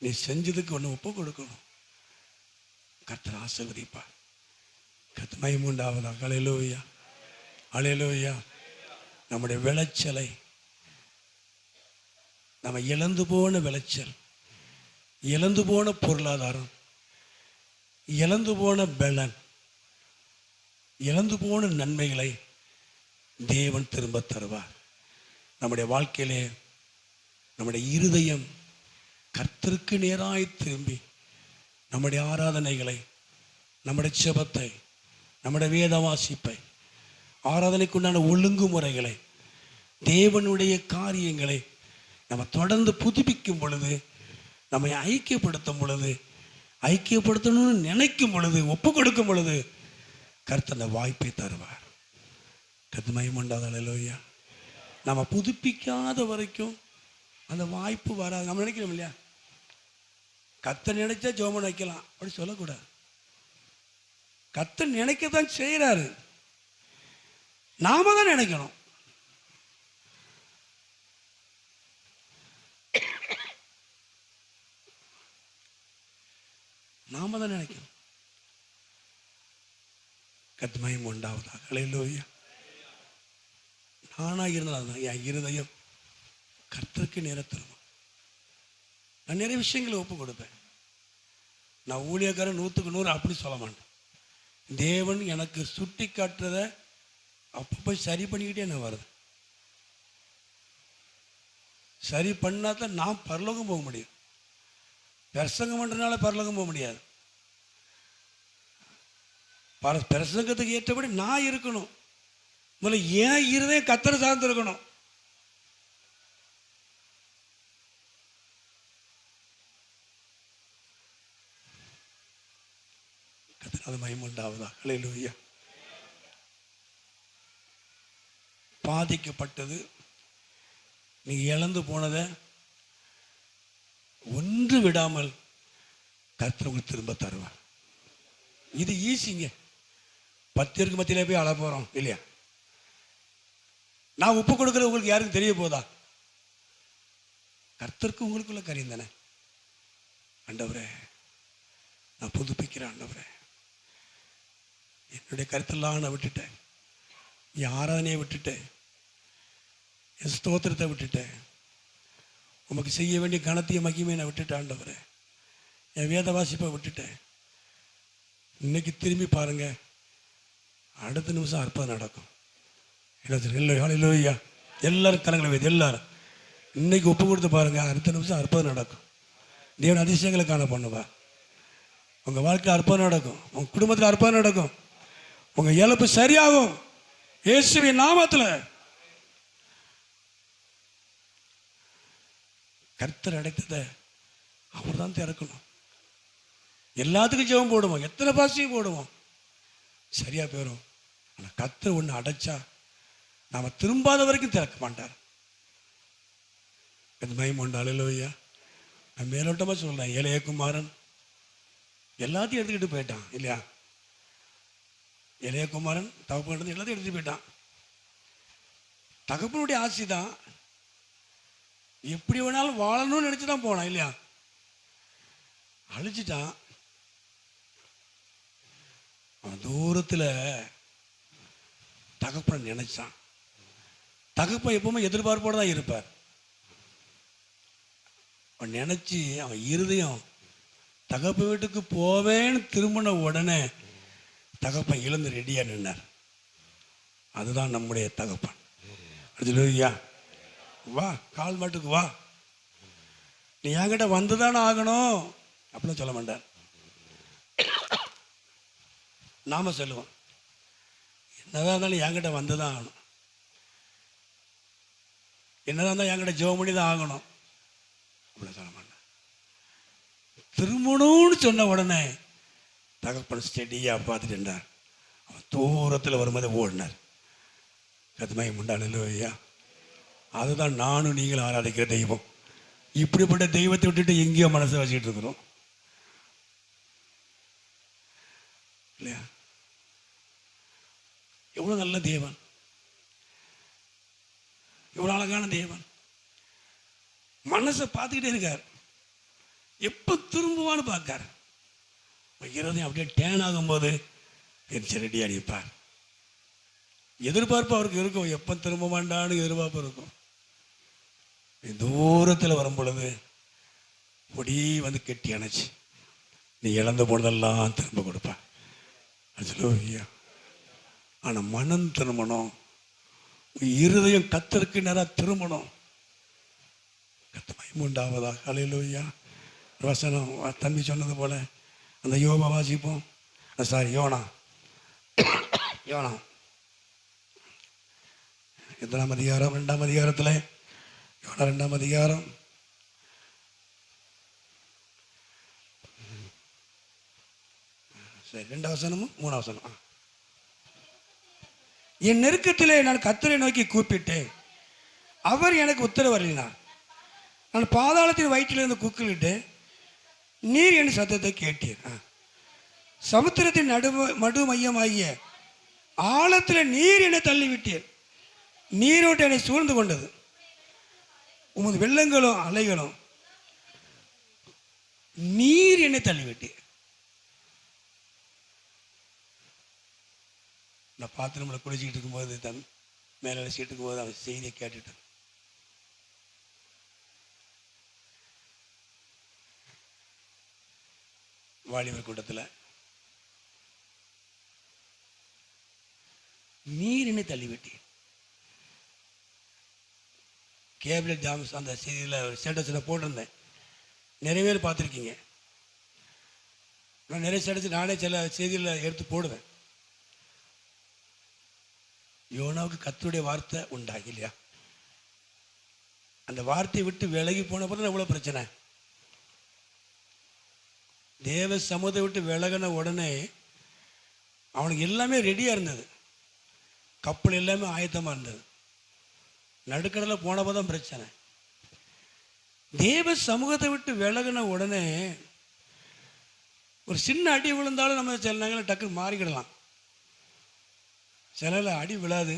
நீ செஞ்சதுக்கு ஒன்று ஒப்பு கொடுக்கணும். கர்த்தர் ஆசீர்வதிப்பார். கர்த்தர் மகிமை உண்டாவதாக. அல்லேலூயா, அல்லேலூயா. நம்முடைய விளைச்சலை, நம்ம இழந்து போன விளைச்சல், இழந்து போன பொருளாதாரம், இழந்து போன பலன், இழந்து போன நன்மைகளை தேவன் திரும்ப தருவார். நம்முடைய வாழ்க்கையிலே நம்முடைய இருதயம் கர்த்தருக்கு நேராய் திரும்பி நம்முடைய ஆராதனைகளை, நம்முடைய ஜெபத்தை, நம்முடைய வேத வாசிப்பை, ஆராதனைக்குண்டான ஒழுங்குமுறைகளை, தேவனுடைய காரியங்களை நம்ம தொடர்ந்து புதுப்பிக்கும் பொழுது, நம்மை ஐக்கியப்படுத்தும் பொழுது, ஐக்கியப்படுத்தணும்னு நினைக்கும் பொழுது, ஒப்பு கொடுக்கும் பொழுது கர்த்தர் அந்த வாய்ப்பை தருவார். கர்த்தர் மகிமை உண்டாவதாக. அல்லேலூயா. நம்ம புதுப்பிக்காத வரைக்கும் அந்த வாய்ப்பு வராது. நம்ம நினைக்கிறோம் இல்லையா, கர்த்தர் நினைச்சா ஜெபம் வைக்கலாம், அப்படி சொல்லக்கூடாது. கர்த்தர் நினைக்கத்தான் செய்கிறாரு, நாம தான் நினைக்கணும். நாம தான் நினைக்கணும். கர்த்தர் மகிமை உண்டாவதாக. அல்லேலூயா. நானா இருந்தால் என் இருதயம் கர்த்தருக்கு நேரத்தில் நான் நிறைய விஷயங்களை ஒப்பு கொடுப்பேன். நான் ஊழியக்காரன் 100க்கு 100 அப்படி சொல்ல மாட்டேன். தேவன் எனக்கு சுட்டி காட்டுறதை அப்பப்போ சரி பண்ணிக்கிட்டே நான் வருது. சரி பண்ணாதான் நான் பரலோகம் போக முடியும். பிரசங்கம் பண்ணுறதுனால பரலோகம் போக முடியாது. பிரசங்கத்துக்கு ஏற்றபடி நான் இருக்கணும். முதல்ல ஏன் இருதயம் கர்த்தரை சார்ந்து இருக்கணும். கர்த்தருக்கு மகிமை உண்டாவதாக. அல்லேலூயா. பாதிக்கப்பட்டது, நீ இழந்து போனதை ஒன்று விடாமல் கர்த்தர் உங்களுக்கு திரும்ப தருவார். இது ஈஸிங்க. 10 பேருக்கு மத்தியில போய் அழ போறோம் இல்லையா? நான் ஒப்பு கொடுக்கறது உங்களுக்கு யாருக்கும் தெரிய போதா? கர்த்தருக்கு உங்களுக்குள்ள காரியம் தானே. ஆண்டவரே, நான் புதுப்பிக்கிறேன். ஆண்டவரே, என்னுடைய கருத்தெல்லாம் நான் விட்டுட்டேன், என் ஆராதனையை விட்டுட்டேன், என் ஸ்தோத்திரத்தை விட்டுட்டேன், உமக்கு செய்ய வேண்டிய கனத்தைய மகிமையை நான் விட்டுட்டேன். ஆண்டவரே, என் வேத வாசிப்பை விட்டுட்டேன். இன்னைக்கு திரும்பி பாருங்க, அடுத்த நிமிஷம் அற்புதம் நடக்கும். இல்லையா? எல்லாரும் கலங்களை வைத்து எல்லாரும் இன்னைக்கு ஒப்பு கொடுத்து பாருங்க, அடுத்த நிமிஷம் அற்புதம் நடக்கும். தேவன் அதிசயங்களை காண பண்ணுவா. உங்க வாழ்க்கையில் அற்புதம் நடக்கும், உங்க குடும்பத்தில் அற்புதம் நடக்கும், உங்க இழப்பு சரியாகும் இயேசுவின் நாமத்தில். கர்த்தர் அடைத்ததை அவர் தான் திறக்கணும். எல்லாத்துக்கும் ஜெபம் போடுவோம், எத்தனை பாசியும் போடுவோம், சரியா போயிடும். ஆனால் கர்த்தர் ஒன்று அடைச்சா நாம திரும்பாத வரைக்கும் திறக்க மாட்டார். மயம் அல்லேலூயா. நான் மேலோட்டமாக சொல்றேன், இளையகுமாரன் எல்லாத்தையும் எடுத்துக்கிட்டு போயிட்டான் இல்லையா? இளையகுமாரன் தகப்பன் எல்லாத்தையும் எடுத்துட்டு போயிட்டான். தகப்பனுடைய ஆசை தான் எப்படி வேணாலும் வாழணும்னு நினைச்சு தான் போனான் இல்லையா? அழிச்சிட்டான். அவன் தூரத்தில் தகப்பன் நினைச்சான். தகப்பன் எப்பவுமே எதிர்பார்ப்போடு தான் இருப்பார். அவன் நினைச்சு அவன் இருதயம் தகப்பன் வீட்டுக்கு போவேன்னு திரும்பின உடனே தகப்பன் இழந்து ரெடியா நின்னார். அதுதான் நம்முடைய தகப்பன். அல்லேலூயா. வா, கால் மாட்டுக்கு வா, நீ என்கிட்ட வந்துதானே ஆகணும் அப்படின்னு சொல்ல மாட்டார். நாம சொல்லுவோம், என்னதான் இருந்தாலும் என்கிட்ட வந்துதான் ஆகணும், என்னதான் இருந்தாலும் என்கிட்ட ஜெபம் பண்ணி தான் ஆகணும் அப்படின்னு சொல்ல மாட்டார். திரும்பணும்னு சொன்ன உடனே தகப்பன் ஸ்டெடியா பார்த்துட்டு இருந்தார். அவன் தூரத்தில் வரும்போது ஓடினார். கதுமாய் முண்டாள் ஐயா. அதுதான் நானும் நீங்களும் ஆராதிக்கிற தெய்வம். இப்படிப்பட்ட தெய்வத்தை விட்டுட்டு எங்கேயோ மனசை வச்சுக்கிட்டு இருக்கிறோம் இல்லையா? எவ்வளவு நல்ல தேவன், எவ்வளவு அழகான தேவன். மனசை பார்த்துக்கிட்டே இருக்கார், எப்ப திரும்புவான்னு பார்க்கார். இருதயம் அப்படியே டேன் ஆகும்போது ரெடியா நிற்பார். எதிர்பார்ப்பு அவருக்கு இருக்கும், எப்ப திரும்ப மாட்டான்னு எதிர்பார்ப்பு இருக்கும். தூரத்தில் வரும் பொழுது ஒடி வந்து கெட்டி அணைச்சி நீ இழந்து போனதெல்லாம் திரும்ப கொடுப்பா. அல்லேலூயா. ஆனால் மனம் திரும்பணும், இருதயம் கர்த்தருக்கு நேராக திரும்பணும். கர்த்தர் மகிமை உண்டாவதாக. அல்லேலூயா. வசனம் தம்பி சொன்னது போல அந்த யோபா வாசிப்போம். யோனா எத்தனாம் அதிகாரம்? 2ஆம் அதிகாரத்தில் யோனா 2ஆம் அதிகாரம் சரி 2ஆம் வசனமும் 3ஆம் வசனம். என் நெருக்கத்திலே நான் கர்த்தரை நோக்கி கூப்பிட்டேன், அவர் எனக்கு உத்தரவு அருளினார். நான் பாதாளத்தின் வயிற்றிலிருந்து கூக்குலிட்டு நீர் என் சத்தத்தை கேட்டீர். சமுத்திரத்தின் மடு மையமாகிய ஆழத்தில் நீர் என்னை தள்ளிவிட்டீர். நீரோட்டு என்னை சூழ்ந்து கொண்டது, உமது வெள்ளங்களும் அலைகளும் நீர் என்னை தள்ளிவிட்டீர். நான் பாத்திரம்ல குளிச்சுக்கிட்டு இருக்கும்போது மேலே அழைச்சிட்டு இருக்கும்போது அவன் செய்தியை கேட்டுட்டேன். வாலிபர் கூட்டத்தில் நீர் என்னை தள்ளிவிட்டீர். கேபிள் ஜாம்ஸ் அந்த செய்தியில் ஒரு ஸ்டேட்டஸில் போட்டிருந்தேன், நிறைய பேர் பார்த்துருக்கீங்க. நான் நிறைய ஸ்டேட்டஸ் நானே சில செய்தியில் எடுத்து போடுவேன். யோனாவுக்கு கர்த்தருடைய வார்த்தை உண்டாகி இல்லையா? அந்த வார்த்தையை விட்டு விலகி போன பிறகு எவ்வளோ பிரச்சனை. தேவ சமூகத்தை விட்டு விலகின உடனே அவனுக்கு எல்லாமே ரெடியாக இருந்தது, கப்பல் எல்லாமே ஆயத்தமாக இருந்தது. நடுக்கடலில் போனப்போ தான் பிரச்சனை. தேவ சமூகத்தை விட்டு விலகின உடனே ஒரு சின்ன அடி விழுந்தாலும் நம்ம சில நேரங்களில் டக்குன்னு மாறிக்கிடலாம். சில அடி விழாது,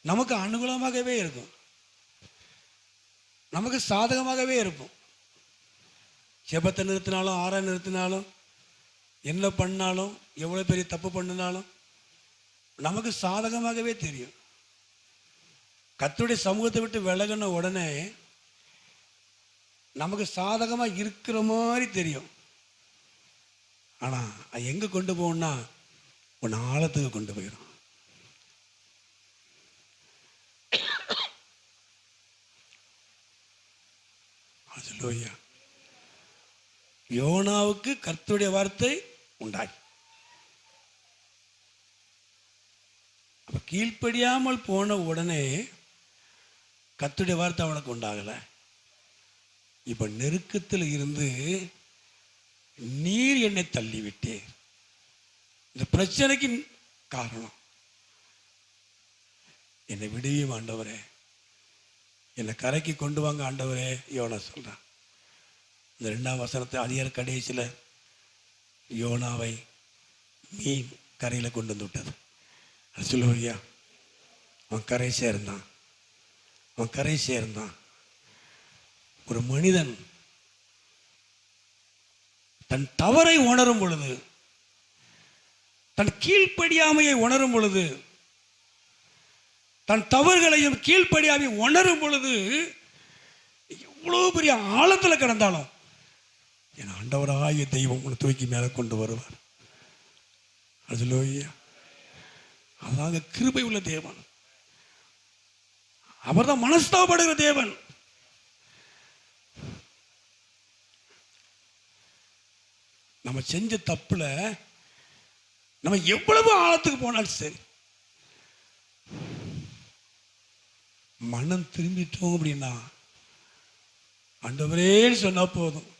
நமக்கு அனுகூலமாகவே இருக்கும், நமக்கு சாதகமாகவே இருக்கும். ஜெபத்தை நிறுத்தினாலும் ஆறா நிறுத்தினாலும் என்ன பண்ணாலும் எவ்வளோ பெரிய தப்பு பண்ணினாலும் நமக்கு சாதகமாகவே தெரியும். கர்த்தருடைய சமூகத்தை விட்டு விலகின உடனே நமக்கு சாதகமாக இருக்கிற மாதிரி தெரியும். ஆனால் அது எங்கே கொண்டு போகணும்னா உன் ஆழத்துக்கு கொண்டு போயிடும். அல்லேலூயா. யோனாவுக்கு கர்த்தருடைய வார்த்தை உண்டாய். அவன் கீழ்ப்படியாமல் போன உடனே கர்த்தருடைய வார்த்தை அவனுக்கு உண்டாகலை. இப்போ நெருக்கத்தில் இருந்து நீர் என்னை தள்ளிவிட்டீர். இந்த பிரச்சனைக்கு காரணம் என்னை விடுவியும் ஆண்டவரே, என்னை கரைக்கு கொண்டு வாங்க ஆண்டவரே. யோனா சொல்கிறான். இந்த 2ஆம் வசனத்தை அதிகார கடைசியில் யோனாவை மீன் கரையில் கொண்டு வந்து விட்டது. அது சொல்லுவையா, அவன் கரை சேர்ந்தான், அவன் கரை சேர்ந்தான். ஒரு மனிதன் தன் தவறை உணரும் பொழுது, தன் கீழ்ப்படியாமையை உணரும் பொழுது, தன் தவறுகளையும் கீழ்ப்படியாமை உணரும் பொழுது, எவ்வளோ பெரிய ஆழத்தில் கிடந்தாலும் என் ஆண்டவராகிய தெய்வம் உங்களை தூக்கி மேலே கொண்டு வருவார். அல்லேலூயா. அதாங்க கிருபை உள்ள தேவன். அவர் தான் மனஸ்தாபப்படுகிற தேவன். நம்ம செஞ்ச தப்புல நம்ம எவ்வளவு ஆழத்துக்கு போனாலும் சரி, மனம் திரும்பிட்டோம் அப்படின்னா ஆண்டவரேன்னு சொன்னா போதும்,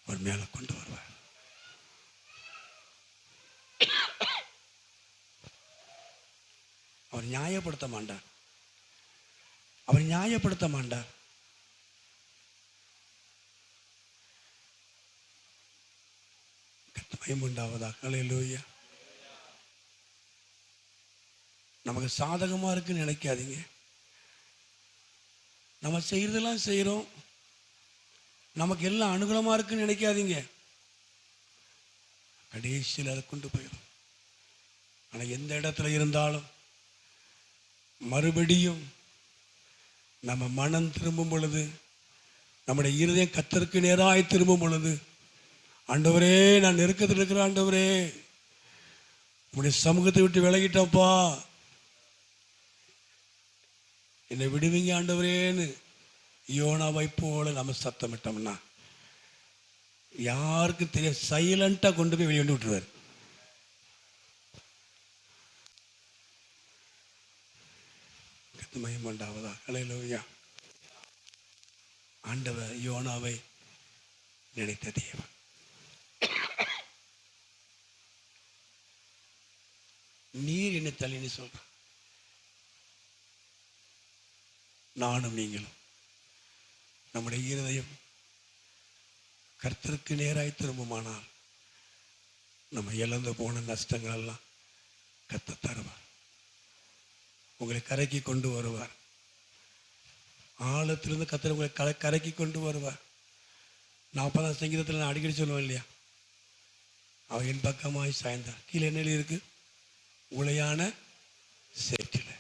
அவர் மேல கொண்டு வருவார். அவர் நியாயப்படுத்த மாட்டார், அவர் நியாயப்படுத்த மாட்டார். உண்டாவதாக. அல்லேலூயா. நமக்கு சாதகமா இருக்குன்னு நினைக்காதீங்க. நம்ம செய்யறதெல்லாம் செய்யறோம், நமக்கு எல்லாம் அனுகூலமா இருக்குன்னு நினைக்காதீங்க. கடைசியில் அதை கொண்டு போயிடும். ஆனா எந்த இடத்துல இருந்தாலும் மறுபடியும் நம்ம மனம் திரும்பும் பொழுது, நம்முடைய இருதயம் கர்த்தருக்கு நேராய் திரும்பும் பொழுது, ஆண்டவரே நான் நெருக்கத்தில் இருக்கிறேன், ஆண்டவரே உங்களுடைய சமூகத்தை விட்டு விலகிட்டப்பா, என்னை விடுவீங்க ஆண்டவரேன்னு யோனாவை போல நம்ம சத்தமிட்டோம்னா யாருக்கும் தெரியும், சைலண்டா கொண்டு போய் வெளியே விட்டுருவார். மயமண்டாவதா. அல்லேலூயா. ஆண்டவர் யோனாவை நினைத்த தேவன். நீர் என்ன தள்ளின்னு சொல்ற, நானும் நீங்களும் நம்முடைய இருதயம் கர்த்தருக்கு நேராய் திரும்புமானால் நம்ம இழந்து போன நஷ்டங்கள் எல்லாம் கர்த்தர் தருவார். உங்களை கரைக்கு கொண்டு வருவார். ஆழத்திலிருந்து கர்த்தர் உங்களை கரைக்கு கொண்டு வருவார். 40ஆம் சங்கீதத்தில் நான் அடிக்கடி சொல்லுவேன் இல்லையா, அவன் என் பக்கமாய் சாய்ந்தார். கீழே என்ன இருக்கு, உளையான சேற்றில்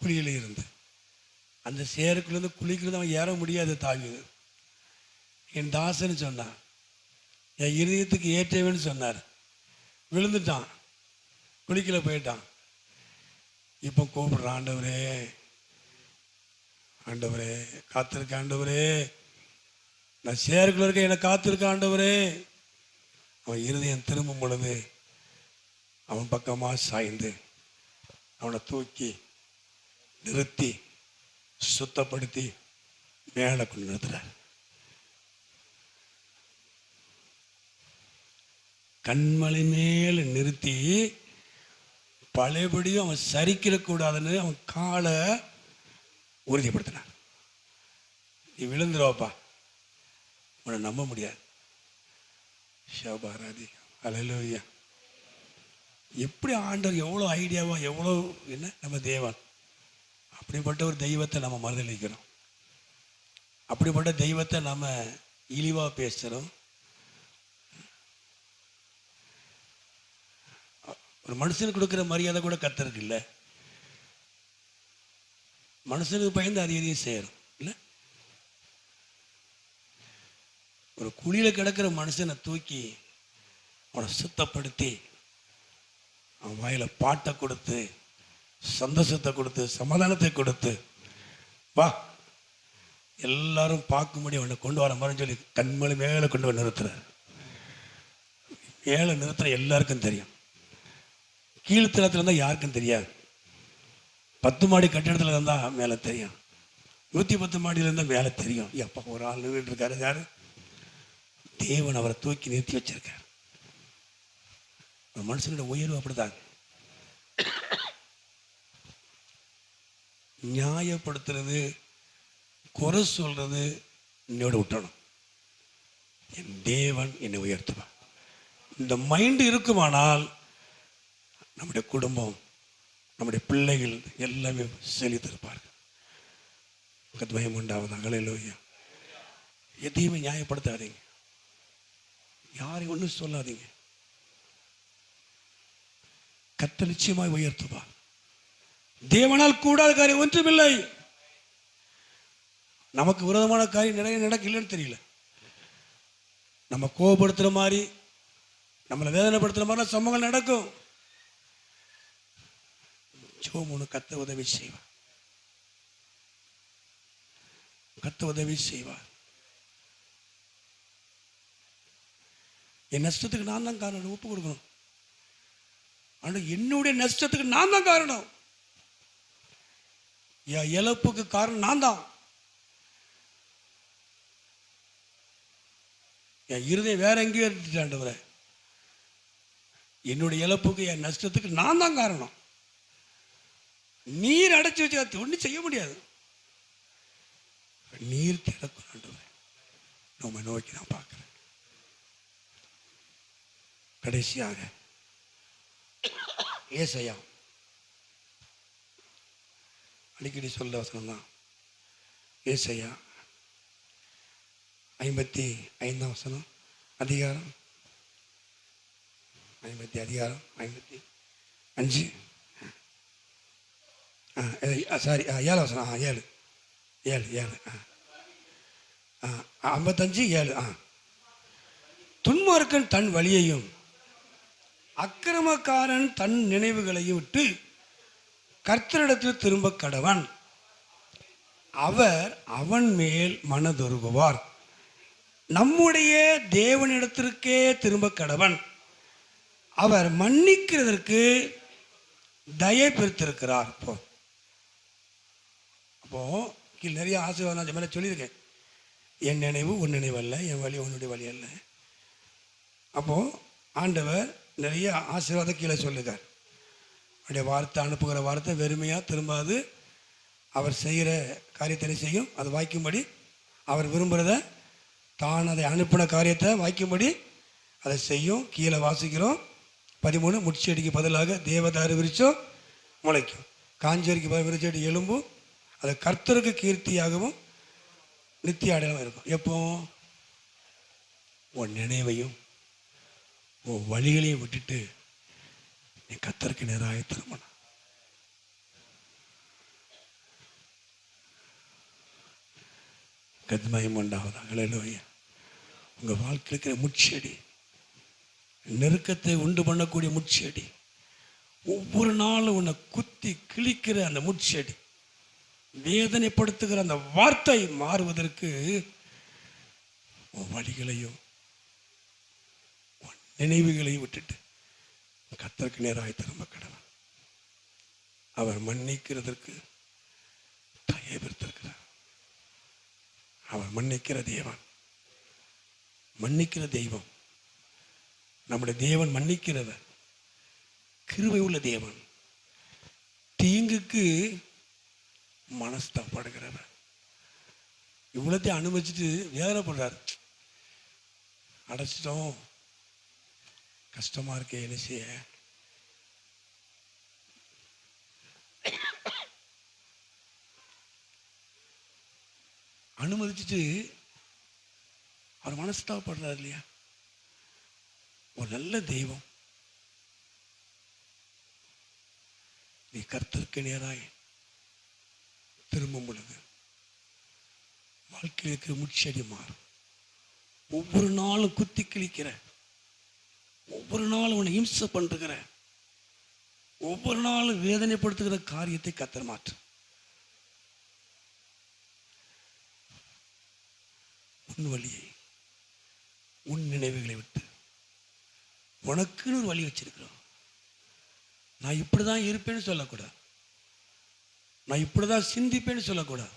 குழியில் இருந்து, அந்த சேருக்குள்ளேருந்து குழிக்குள்ளேருந்து அவன் ஏற முடியாது. தாவிது என் தாசன்னு சொன்னான், என் இருதயத்துக்கு ஏற்றவன்னு சொன்னார். விழுந்துட்டான், குழிக்குள்ள போயிட்டான். இப்போ கூப்பிடுறான், ஆண்டவரே ஆண்டவரே காத்திருக்க, ஆண்டவரே நான் சேருக்குள்ள இருக்க, என்னை காத்திருக்க ஆண்டவரே. அவன் இருதயம் திரும்பும் பொழுது அவன் பக்கமா சாய்ந்து அவனை தூக்கி நிறுத்தி சுத்தப்படுத்தி மேலே கொண்டு நிறுத்துறார். கண்மலை மேல நிறுத்தி பழையபடியும் அவன் சரிக்கிடக்கூடாதுன்னு அவன் காலை உறுதிப்படுத்தினான். நீ விழுந்துருவாப்பா, உன்னை நம்ப முடியாது. ஷபாராதி. அல்லேலூயா. எப்படி ஆண்டவர் எவ்வளோ ஐடியாவா, எவ்வளோ என்ன நம்ம தேவன். அப்படிப்பட்ட ஒரு தெய்வத்தை நம்ம மறுதளிக்கிறோம், அப்படிப்பட்ட தெய்வத்தை நம்ம இழிவா பேசுகிறோம். ஒரு மனுஷனுக்கு கொடுக்குற மரியாதை கூட கர்த்தருக்கு இல்லை. மனுஷனுக்கு பயந்து அதிகம் செய்யறோம் இல்லை. ஒரு குழியில கிடக்கிற மனுஷனை தூக்கி அவனை சுத்தப்படுத்தி அவன் வாயில பாட்டை கொடுத்து சந்தோஷத்தை கொடுத்து சமாதானத்தை கொடுத்து வா எல்லாரும் பார்க்கும்படி அவனை கொண்டு வர மாதிரி சொல்லி கண்மலை மேலே கொண்டு வந்து நிறுத்துறாரு. மேலே நிறுத்துற எல்லாருக்கும் தெரியும், கீழ்த்தளத்தில் இருந்தால் யாருக்கும் தெரியாது. 10 மாடி கட்டிடத்தில் இருந்தால் மேலே தெரியும். 110 மாடியில் இருந்தால் மேலே தெரியும். எப்போ ஒரு ஆள் நின்றுட்டு இருக்காரு, யாரு? தேவன் அவரை தூக்கி நிறுத்தி வச்சிருக்கார். ஒரு மனுஷனோட உயர்வு அப்படிதான். நியாயப்படுத்துறது, குறை சொல்றது என்னோட விட்டணும். என் தேவன் என்னை உயர்த்துவார். இந்த மைண்டு இருக்குமானால் நம்முடைய குடும்பம், நம்முடைய பிள்ளைகள் எல்லாமே செழித்திருப்பார்கள். பயம் உண்டாவதாக. ஹல்லேலூயா. எதையுமே நியாயப்படுத்தாதீங்க, யாரையும் ஒன்றும் சொல்லாதீங்க. கர்த்தர் நிச்சயமாய் உயர்த்துவார். தேவனால் கூடாத காரியம் ஒன்றுமில்லை. நமக்கு விரோதமான காரியம் நிறைய நடக்கலன்னு தெரியல. நம்ம கோபப்படுத்துற மாதிரி, நம்மளை வேதனைப்படுத்துற மாதிரி சம்பவங்கள் நடக்கும். ஜோமுன்னு கத்த உதவி செய்வார். கத்த உதவி செய்வார். என் நஷ்டத்துக்கு நான் தான் காரணம், ஒப்பு கொடுக்கணும். ஆனா என்னுடைய நஷ்டத்துக்கு நான் தான் காரணம், என் இழப்புக்கு காரணம் நான் தான். என் இருதயம் வேற எங்கேயோ இருந்துட்டாண்டவரை. என்னுடைய இழப்புக்கு, என் நஷ்டத்துக்கு நான் தான் காரணம். நீர் அடைச்சி வச்சு ஒன்றும் செய்ய முடியாது. நீர் திறக்கும். நம்ம நோக்கி நான் பார்க்கிறேன். கடைசியாக ஏசாயா அடிக்கடி சொல்ல வசனம் தான். ஏசாயா 55 வசனம், அதிகாரம் 55 சாரி 7 வசனம். 7 55 7. துன்மார்க்கன் தன் வழியையும் அக்கிரமக்காரன் தன் நினைவுகளையும் விட்டு கர்த்தரிடத்தில் திரும்ப கடவன். அவர் அவன் மேல் மனதுருகுவார். நம்முடைய தேவனிடத்திற்கே திரும்ப கடவன். அவர் மன்னிக்கிறதற்கு தயை பெற்றிருக்கிறார். அப்போ கீழ் நிறைய ஆசீர்வாதம் நான் மேலே சொல்லியிருக்கேன். என் நினைவு உன் நினைவு அல்ல, என் வழி உன்னுடைய வழி அல்ல. அப்போ ஆண்டவர் நிறைய ஆசீர்வாதம் கீழே சொல்லுகிறார். அவருடைய வார்த்தை, அனுப்புகிற வார்த்தை வெறுமையாக திரும்பாது. அவர் செய்கிற காரியத்தை செய்யும், அது வாய்க்கும்படி. அவர் விரும்புகிறத, தான் அதை அனுப்பின காரியத்தை வாய்க்கும்படி அதை செய்யும். கீழே வாசிக்கிறோம் 13, முட்செடிக்கு பதிலாக தேவதாரு விரிச்சம் முளைக்கும், காஞ்சரிக்கு பதில் விரிச்செடி எலும்பும், அது கர்த்தருக்கு கீர்த்தியாகவும் நித்திய அடையாளம் இருக்கும். எப்போ? உன் நினைவையும் உன் வழிகளையும் விட்டுட்டு நீ கர்த்தருக்கு நேராக திரும்பணும். கத்மயம் உண்டாவதா. ஹல்லேலூயா. உங்க வாழ்க்கையில் இருக்கிற முட்செடி, நெருக்கத்தை உண்டு பண்ணக்கூடிய முட்செடி, ஒவ்வொரு நாளும் உன்னை குத்தி கிழிக்கிற அந்த முட்செடி, வேதனைப்படுத்துகிற அந்த வார்த்தை மாறுவதற்கு உன் வழிகளையும் உன் நினைவுகளையும் விட்டுட்டு கர்த்தருக்கு நேராக திரும்ப கடவன். அவர் மன்னிக்கிறதற்கு தயை பெற்றிருக்கிறார். அவர் மன்னிக்கிற தேவன், மன்னிக்கிற தெய்வம். நம்முடைய தேவன் மன்னிக்கிறவர், கிருபை உள்ள தேவன், தீங்குக்கு மனஸ்தாப்படுகிறவர். இவ்வளோத்தையும் அனுபவிச்சுட்டு வேதனைப்படுறார். அடைச்சிட்டோம், கஷ்டமா இருக்கே, என்ன செய்ய? அனுமதிச்சுட்டு அவர் மனஸ்தாப்படுறார் இல்லையா? ஒரு நல்ல தெய்வம். நீ கர்த்தருக்கு நேராய் திரும்பும் பொழுது வாழ்க்கையில் இருக்கிற முட்செடி மாறும். ஒவ்வொரு நாளும் குத்தி கிழிக்கிற, ஒவ்வொரு நாளும் உன்னை இம்சை பண்ணுகிற, ஒவ்வொரு நாளும் வேதனைப்படுத்துகிற காரியத்தை கர்த்தர் மாற்று. உன் வழியை, உன் நினைவுகளை விட்டு உனக்குன்னு ஒரு வழி வச்சிருக்கிறோம். நான் இப்படி தான் இருப்பேன்னு சொல்லக்கூடாது, நான் இப்படி தான் சிந்திப்பேன்னு சொல்லக்கூடாது.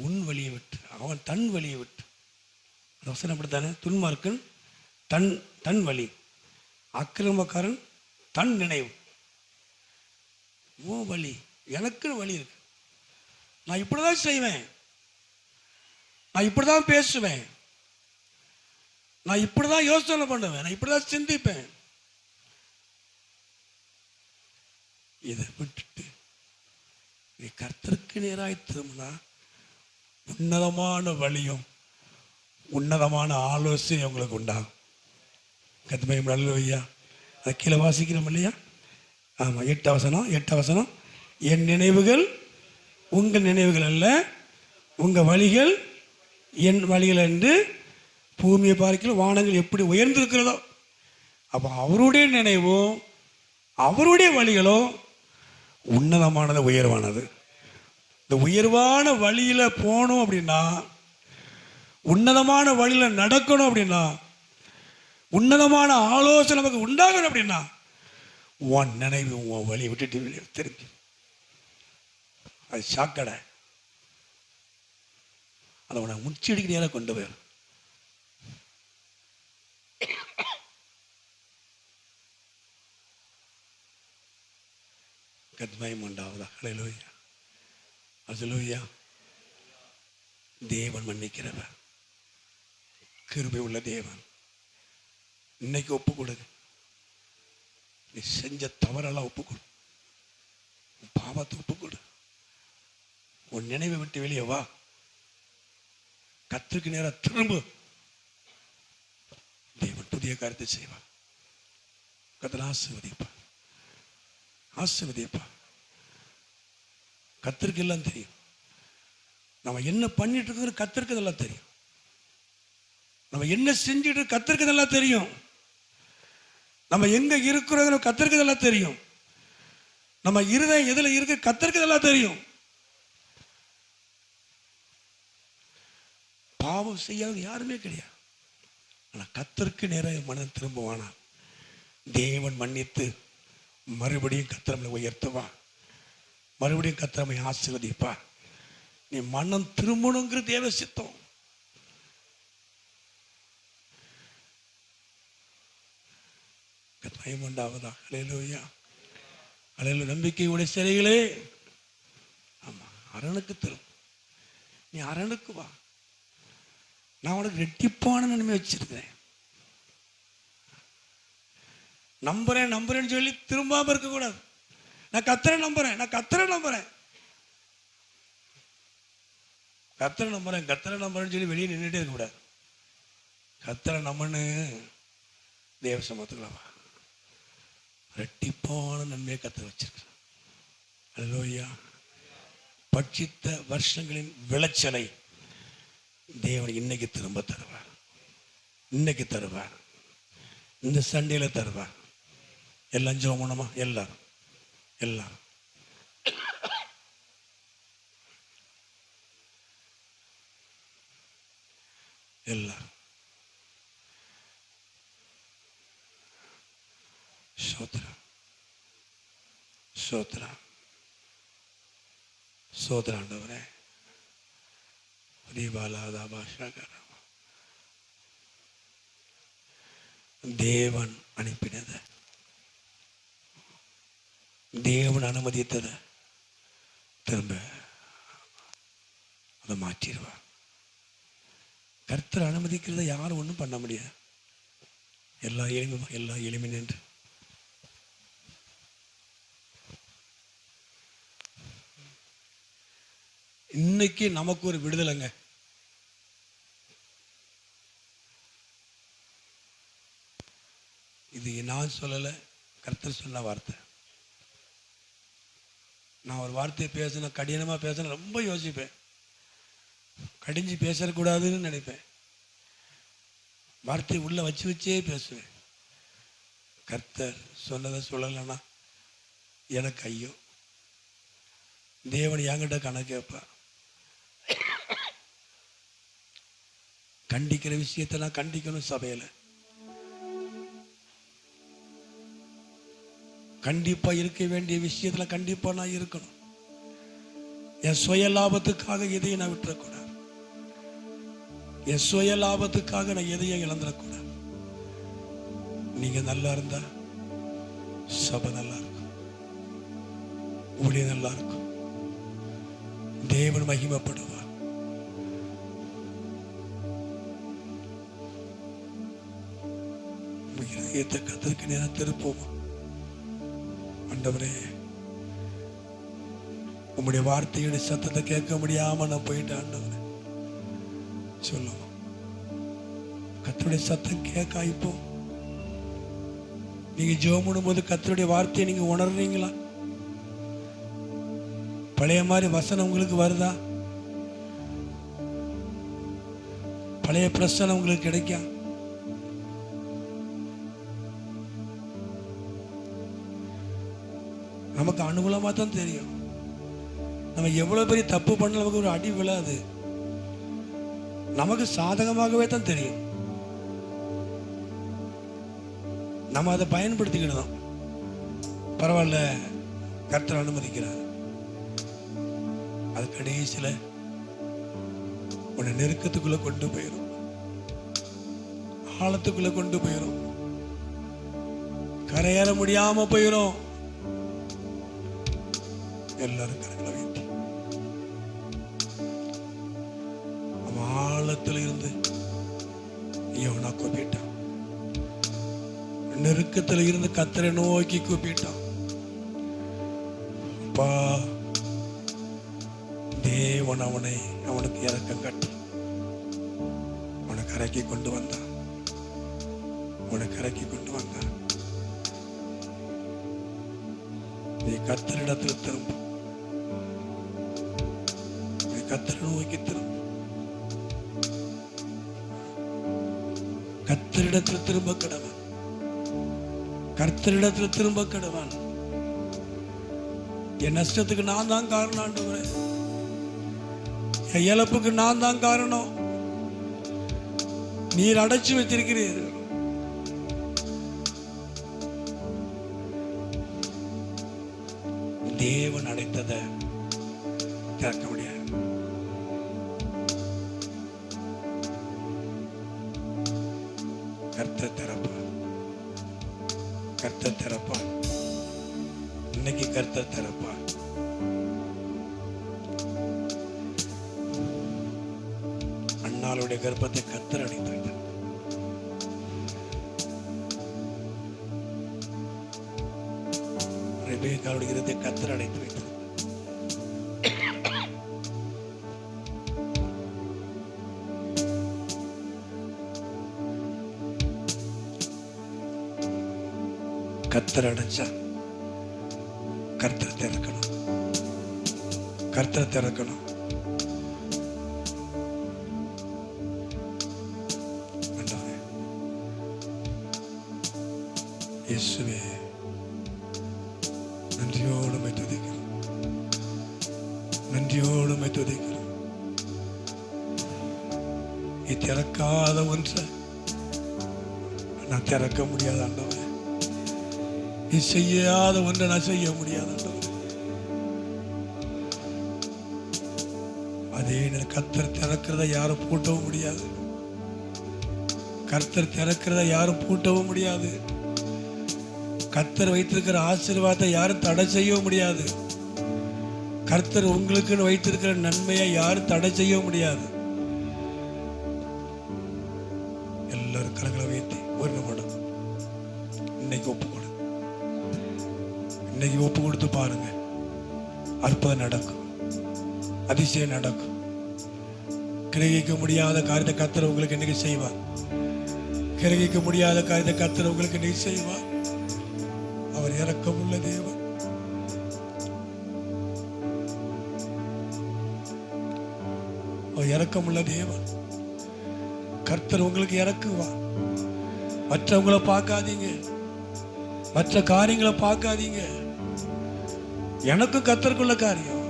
உன் வழியை விட்டு அவன் தன் வழியை விட்டு, வசனம் அப்படித்தானே, துன்மார்க்கன் தன் தன் வழி, அக்கிரமக்காரன் தன் நினைவு. ஓ வழி, எனக்குன்னு வழி இருக்கு. நான் இப்படி தான் செய்வேன், நான் இப்படி தான் பேசுவேன், நான் இப்படி தான் யோசனை பண்ணுவேன், நான் இப்படி தான் சிந்திப்பேன். இதை விட்டுட்டு நீ கர்த்தருக்கு நேராய் திரும்பினா உன்னதமான வழியும் உன்னதமான ஆலோசனை உங்களுக்கு உண்டாகும். கர்த்தர் நல்ல ஐயா, அதை கீழே வாசிக்கிறோம் இல்லையா? ஆமாம், 8 வசனம். என் நினைவுகள் உங்கள் நினைவுகள் அல்ல, உங்கள் வழிகள் என் வழிகள் என்று பூமியை பார்க்கிற வானங்கள் எப்படி உயர்ந்திருக்கிறதோ. அப்போ அவருடைய நினைவும் அவருடைய வழிகளும் உன்னதமானது, உயர்வானது. இந்த உயர்வான வழியில் போகணும் அப்படின்னா, உன்னதமான வழியில் நடக்கணும் அப்படின்னா, உன்னதமான ஆலோசனை நமக்கு உண்டாகணும் அப்படின்னா, உன் நினைவு உன் வழியை விட்டுட்டு திருப்பி அது சாக்கடை, அதை உன்னை முச்செடிக்கு நேராக கொண்டு போயிடும். கத்மயம் உண்டாவதா? ஹல்லேலூயா, ஹல்லேலூயா. தேவன் மன்னிக்கிறவர், கிருபை உள்ள தேவன். இன்னைக்கு ஒப்பு கொடுங்க, நீ செஞ்ச தவறெல்லாம் ஒப்பு கொடு, பாவத்தை ஒப்பு கொடு, உன் நினைவை விட்டு வெளியே வா, கர்த்தருக்கு நேரா திரும்ப. தேவன் புதிய காரியத்தை செய்வார். கர்த்தர் ஆசீர்வதிப்பார், ஆசீர்வதிப்பார். கர்த்தருக்கு எல்லாம் தெரியும், நம்ம என்ன பண்ணிட்டு இருக்கிறது கர்த்தருக்கு இதெல்லாம் தெரியும், நம்ம என்ன செஞ்சுட்டு கர்த்தருக்கு இதெல்லாம் தெரியும், நம்ம எங்க இருக்கிறோம் கர்த்தருக்கு இதெல்லாம் தெரியும், நம்ம இருதயம் எதுல இருக்கு கர்த்தருக்கு இதெல்லாம் தெரியும். பாவம் செய்யாத யாருமே கிடையாது. ஆனா கர்த்தருக்கு நேராக மனம் திரும்புவானா தேவன் மன்னித்து மறுபடியும் கர்த்தரை உயர்த்துவா, மறுபடியும் கர்த்தரை ஆசீர்வதிப்பா. நீ மனம் திரும்பணுங்கிற தேவ சித்தம். பயம் உண்டாவதா? ஹல்லேலூயா, ஹல்லேலூயா. நம்பிக்கையுடைய சிறைகளே, ஆமா, அரணுக்கு திரும்ப. நீ அரணுக்கு வா, நான் உனக்கு ரெட்டிப்பான நன்மை வச்சிருக்கிறேன். நம்புறேன்னு சொல்லி திரும்பாம இருக்க கூடாது. நான் கர்த்தரை நம்புறேன், நான் கர்த்தரை நம்புறேன், கர்த்தரை நம்புறேன், கர்த்தரை நம்புறேன்னு சொல்லி வெளியே நின்றுட்டே இருக்க கூடாது. கர்த்தரை நம்புன்னு தேவ சமூகத்துக்குள்ள வா, ரெட்டிப்பான நன்மையை கர்த்தர் வச்சிருக்கிறார். ஹல்லேலூயா. பட்சித்த வருஷங்களின் விளைச்சலை தேவன் இன்னைக்கு திரும்ப தருவார், இன்னைக்கு தருவார், இந்த சண்டையில தருவார். எல்லாம் ஜோமனமா, எல்லாரும் எல்லாரும் எல்லாரும் சோத்ரா சோத்ரா சோத்ராண்டவரே, தேவன் அனுப்பினத, தேவன் அனுமதித்தத திரும்ப அதை மாற்றிடுவார். கர்த்தர் அனுமதிக்கிறத யாரும் ஒன்றும் பண்ண முடியாது. எல்லா எளிமை நின்று இன்னைக்கு நமக்கு ஒரு விடுதலைங்க. இது நான் சொல்லலை, கர்த்தர் சொன்ன வார்த்தை. நான் ஒரு வார்த்தையை பேசின, கடினமாக பேசின ரொம்ப யோசிப்பேன், கடிஞ்சு பேசக்கூடாதுன்னு நினைப்பேன், வார்த்தையை உள்ள வச்சே பேசுவேன். கர்த்தர் சொன்னதை சொல்லலைன்னா எனக்கு ஐயோ. தேவன் என்கிட்ட கணக்கு கேட்பா. கண்டிக்கிற விஷயத்தை நான் கண்டிக்கணும் சபையில். கண்டிப்பா இருக்க வேண்டிய விஷயத்துல கண்டிப்பா நான் இருக்கணும். என் சுய லாபத்துக்காக எதையும் நான் விட்டுறக்கூடாது. என் சுய லாபத்துக்காக நான் எதையும் இழந்துடக்கூடாது. நீங்க நல்லா இருந்தா சபை நல்லா இருக்கும், ஊழியம் நல்லா இருக்கும், தேவன் மகிமைப்படுவார். இதயத்தை கர்த்தருக்கு நேரம் திருப்போமா. ஆண்டவரே, உம்முடைய வார்த்தையுடைய சத்தத்தை கேட்க முடியாம நான் போயிட்டேன். ஆண்டவரே சொல்லுவோம், கர்த்தருடைய சத்தம் கேட்க. இப்போ நீங்க ஜெபம் பண்ணும்போது கர்த்தருடைய வார்த்தையை நீங்க உணர்றீங்களா? பழைய மாதிரி வசனம் உங்களுக்கு வருதா? பழைய பிரசனம் உங்களுக்கு கிடைக்கும்? நமக்கு அனுகூலமா தான் தெரியும். நம்ம எவ்வளவு பெரிய தப்பு பண்ண நமக்கு ஒரு அடி விழாது. நமக்கு சாதகமாகவே தான் தெரியும். நம்ம அதை பயன்படுத்திக்கிடணும். பரவாயில்ல, கர்த்தர் அனுமதிக்கிறார். அது கடைசியில உன்னை நெருக்கத்துக்குள்ள கொண்டு போயிடும், ஆழத்துக்குள்ள கொண்டு போயிடும், கரையேற முடியாம போயிடும். எல்லாரும் கரங்களை வைத்து அவன் ஆழத்தில் இருந்து யோனா கூப்பிட்டான். நெருக்கத்தில் இருந்து கர்த்தரை நோக்கி கூப்பிட்டான். அப்பா, தேவன் அவனுக்கு இறக்கம் கட்டி அவனை கரைக்கு கொண்டு வந்தான். கரைக்கு கொண்டு வந்தான். நீ கர்த்தரிடத்தில் திரும்ப, நீ கர்த்தரை நோக்கி திரும்ப, கர்த்தரிடத்தில் திரும்ப கடவன், கர்த்தரிடத்தில் திரும்ப கடவன். என் நஷ்டத்துக்கு நான் தான் காரணம் ஆண்டவரே, என் இழப்புக்கு நான் தான் காரணம். நீர் அடைச்சு வச்சிருக்கிறீர். தேவன் அடைத்ததை திறக்க முடியாது. கர்த்தர் திறப்பார், கர்த்தர் திறப்பார். இன்னைக்கு கர்த்தர் திறப்பார். அண்ணாளுடைய கர்ப்பத்தை கர்த்தர் அடைத்து வைத்தார். ரெபேக்காளுடைய இருதயத்தை கர்த்தர் அடைத்து வைத்தார். கர்த்தர் அடைச்சா கர்த்தர் திறக்கணும், கர்த்தர் திறக்கணும். இயேசுவே, நன்றியோடு உம்மை துதிக்கிறோம், நன்றியோடு உம்மை துதிக்கிறோம். நீ திறக்காத ஒன்றை நான் திறக்க முடியாத ஆண்டவரே, நீ செய்யாத ஒன்றை நான் செய்ய முடியாத ஆண்டவரே. அதே கர்த்தர் திறக்கிறத யாரும் பூட்டவும் முடியாது, கர்த்தர் திறக்கிறத யாரும் பூட்டவும் முடியாது. கர்த்தர் வைத்திருக்கிற ஆசீர்வாதத்தை யாரும் தடை செய்யவும் முடியாது. கர்த்தர் உங்களுக்குன்னு வைத்திருக்கிற நன்மையை யாரும் தடை செய்யவும் முடியாது. எல்லாரும் கரங்களை வைத்து ஒரு நிமிடம் இன்னைக்கு ஒப்பு கொடு, இன்னைக்கு ஒப்பு கொடுத்து பாருங்க. அற்புதம் நடக்கும், அதிசயம் நடக்கும். கிரகிக்க முடியாத காரியத்தை கர்த்தர் உங்களுக்கு இன்னைக்கு செய்வார். கிரகிக்க முடியாத காரியத்தை கர்த்தர் உங்களுக்கு இன்னைக்கு செய்வார். அவர் இரக்கமுள்ள தேவன். அவர் இரக்கமுள்ள தேவன். கர்த்தர் உங்களுக்கு இறக்குவார். மற்றவங்களை பார்க்காதீங்க, மற்ற காரியங்களை பார்க்காதீங்க. எனக்கும் கர்த்தருக்குள்ள காரியம்.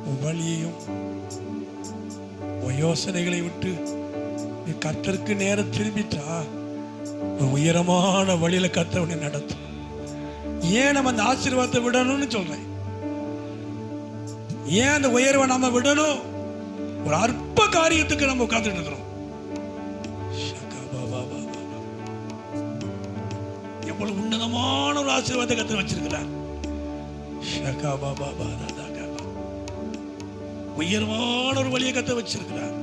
உன் வழியையும் உன் யோசனைகளை விட்டு நீ கர்த்தருக்கு நேரம் திரும்பிட்டா ஒரு உயரமான வழியில கர்த்தர் நடத்தும். ஏன் நம்ம அந்த ஆசீர்வாதத்தை விடணும்னு சொல்றேன்? ஏன் அந்த உயர்வை நாம விடணும்? ஒரு அற்ப காரியத்துக்கு நம்ம உட்கார்ந்துட்டு இருக்கிறோம். எவ்வளவு உன்னதமான ஒரு ஆசீர்வாதத்தை கர்த்தர் வச்சிருக்கிறார். உயர்வான ஒரு வழியை கர்த்தர் வச்சிருக்கிறார்.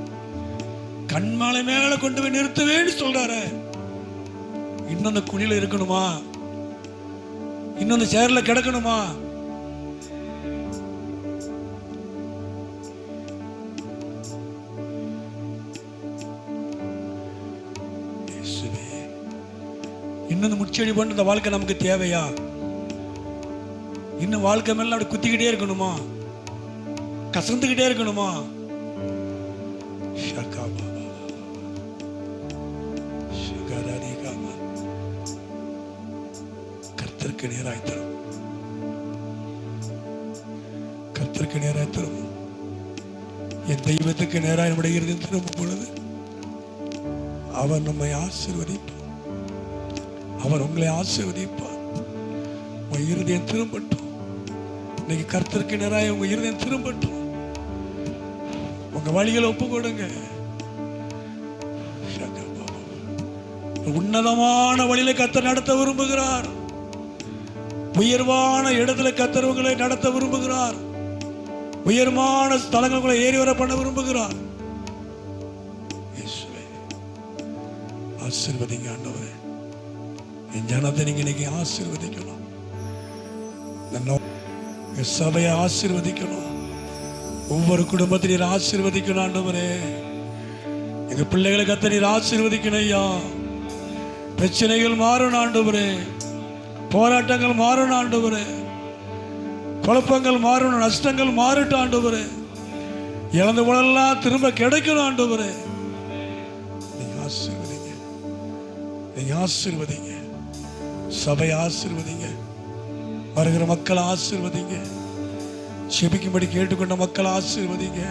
கண்மாலை மேல கொண்டு போய் நிறுத்துவேன்னு சொல்றாரு. இன்னொன்னு குழியில இருக்கணுமா? இன்னொன்னு சேர்ல கிடக்கணுமா? இன்னொன்னு முச்செடி பண்ண இந்த வாழ்க்கை நமக்கு தேவையா? இன்னும் வாழ்க்கை மேல அப்படி குத்திக்கிட்டே இருக்கணுமா? கசந்துக்கிட்டே இருக்கணுமா? கர்த்தருக்கு நேராய் தரும். கர்த்தருக்கு நேராய் தரும். என் தெய்வத்துக்கு நேராய் நம்முடைய இருதயம் திரும்பும் பொழுது அவர் நம்மை ஆசீர்வதிப்பார். அவர் உங்களை ஆசீர்வதிப்பார். உங்க இருதயம் திரும்பட்டும். இன்னைக்கு கர்த்தருக்கு நேராய் உங்க இருதயம் திரும்பட்டும். உங்க வழிகளை ஒப்பு கொடுங்க. உன்னதமான வழியில கர்த்தர் நடத்த விரும்புகிறார். உயர்வான இடத்துல கர்த்தர் உங்களை நடத்த விரும்புகிறார். உயர்வான ஸ்தலங்களை ஏறி வர பண்ண விரும்புகிறார். ஆசீர்வதிங்க ஆண்டவரே. என் ஜனத்தை நீங்க இன்னைக்கு ஆசீர்வதிக்கணும். சபையை ஆசீர்வதிக்கணும். ஒவ்வொரு குடும்பத்தை நீர் ஆசீர்வதிக்கணும் ஆண்டவரே. எங்க பிள்ளைகளை கத்த நீர் ஆசீர்வதிக்கணும் ஐயா. பிரச்சனைகள் மாறணும் ஆண்டவரே. போராட்டங்கள் மாறணும் ஆண்டவரே. குழப்பங்கள் மாறணும். நஷ்டங்கள் மாறட்டும் ஆண்டவரே. இழந்த போதெல்லாம் திரும்ப கிடைக்கணும் ஆண்டவரே. நீங்க ஆசீர்வதிங்க. நீங்க ஆசீர்வதிங்க. சபை ஆசீர்வதிங்க. வருகிற மக்களை ஆசீர்வதிங்க. செபிக்கும்படி கேட்டுக்கொண்ட மக்களை ஆசீர்வதிங்க.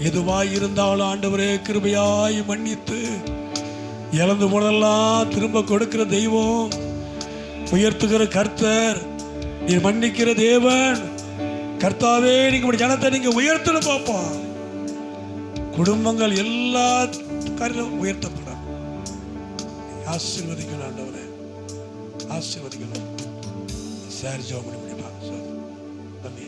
எதுவாய் இருந்தாலும் ஆண்டவரே கிருபையாய் மன்னித்து இழந்து போனதெல்லாம் திரும்ப கொடுக்கிற தெய்வம், உயர்த்துகிற கர்த்தர், நீர் மன்னிக்கிற தேவன். கர்த்தாவே நீங்க ஜனத்தை நீங்க உயர்த்தணும் பாப்பா. குடும்பங்கள் எல்லா காரியம் உயர்த்தப்படும். ஆசீர்வதிக்கணும் ஆண்டவரே. ஆசீர்வதிக்கணும். சார் ஜெபம் பண்ணி முடிப்பா. தம்பி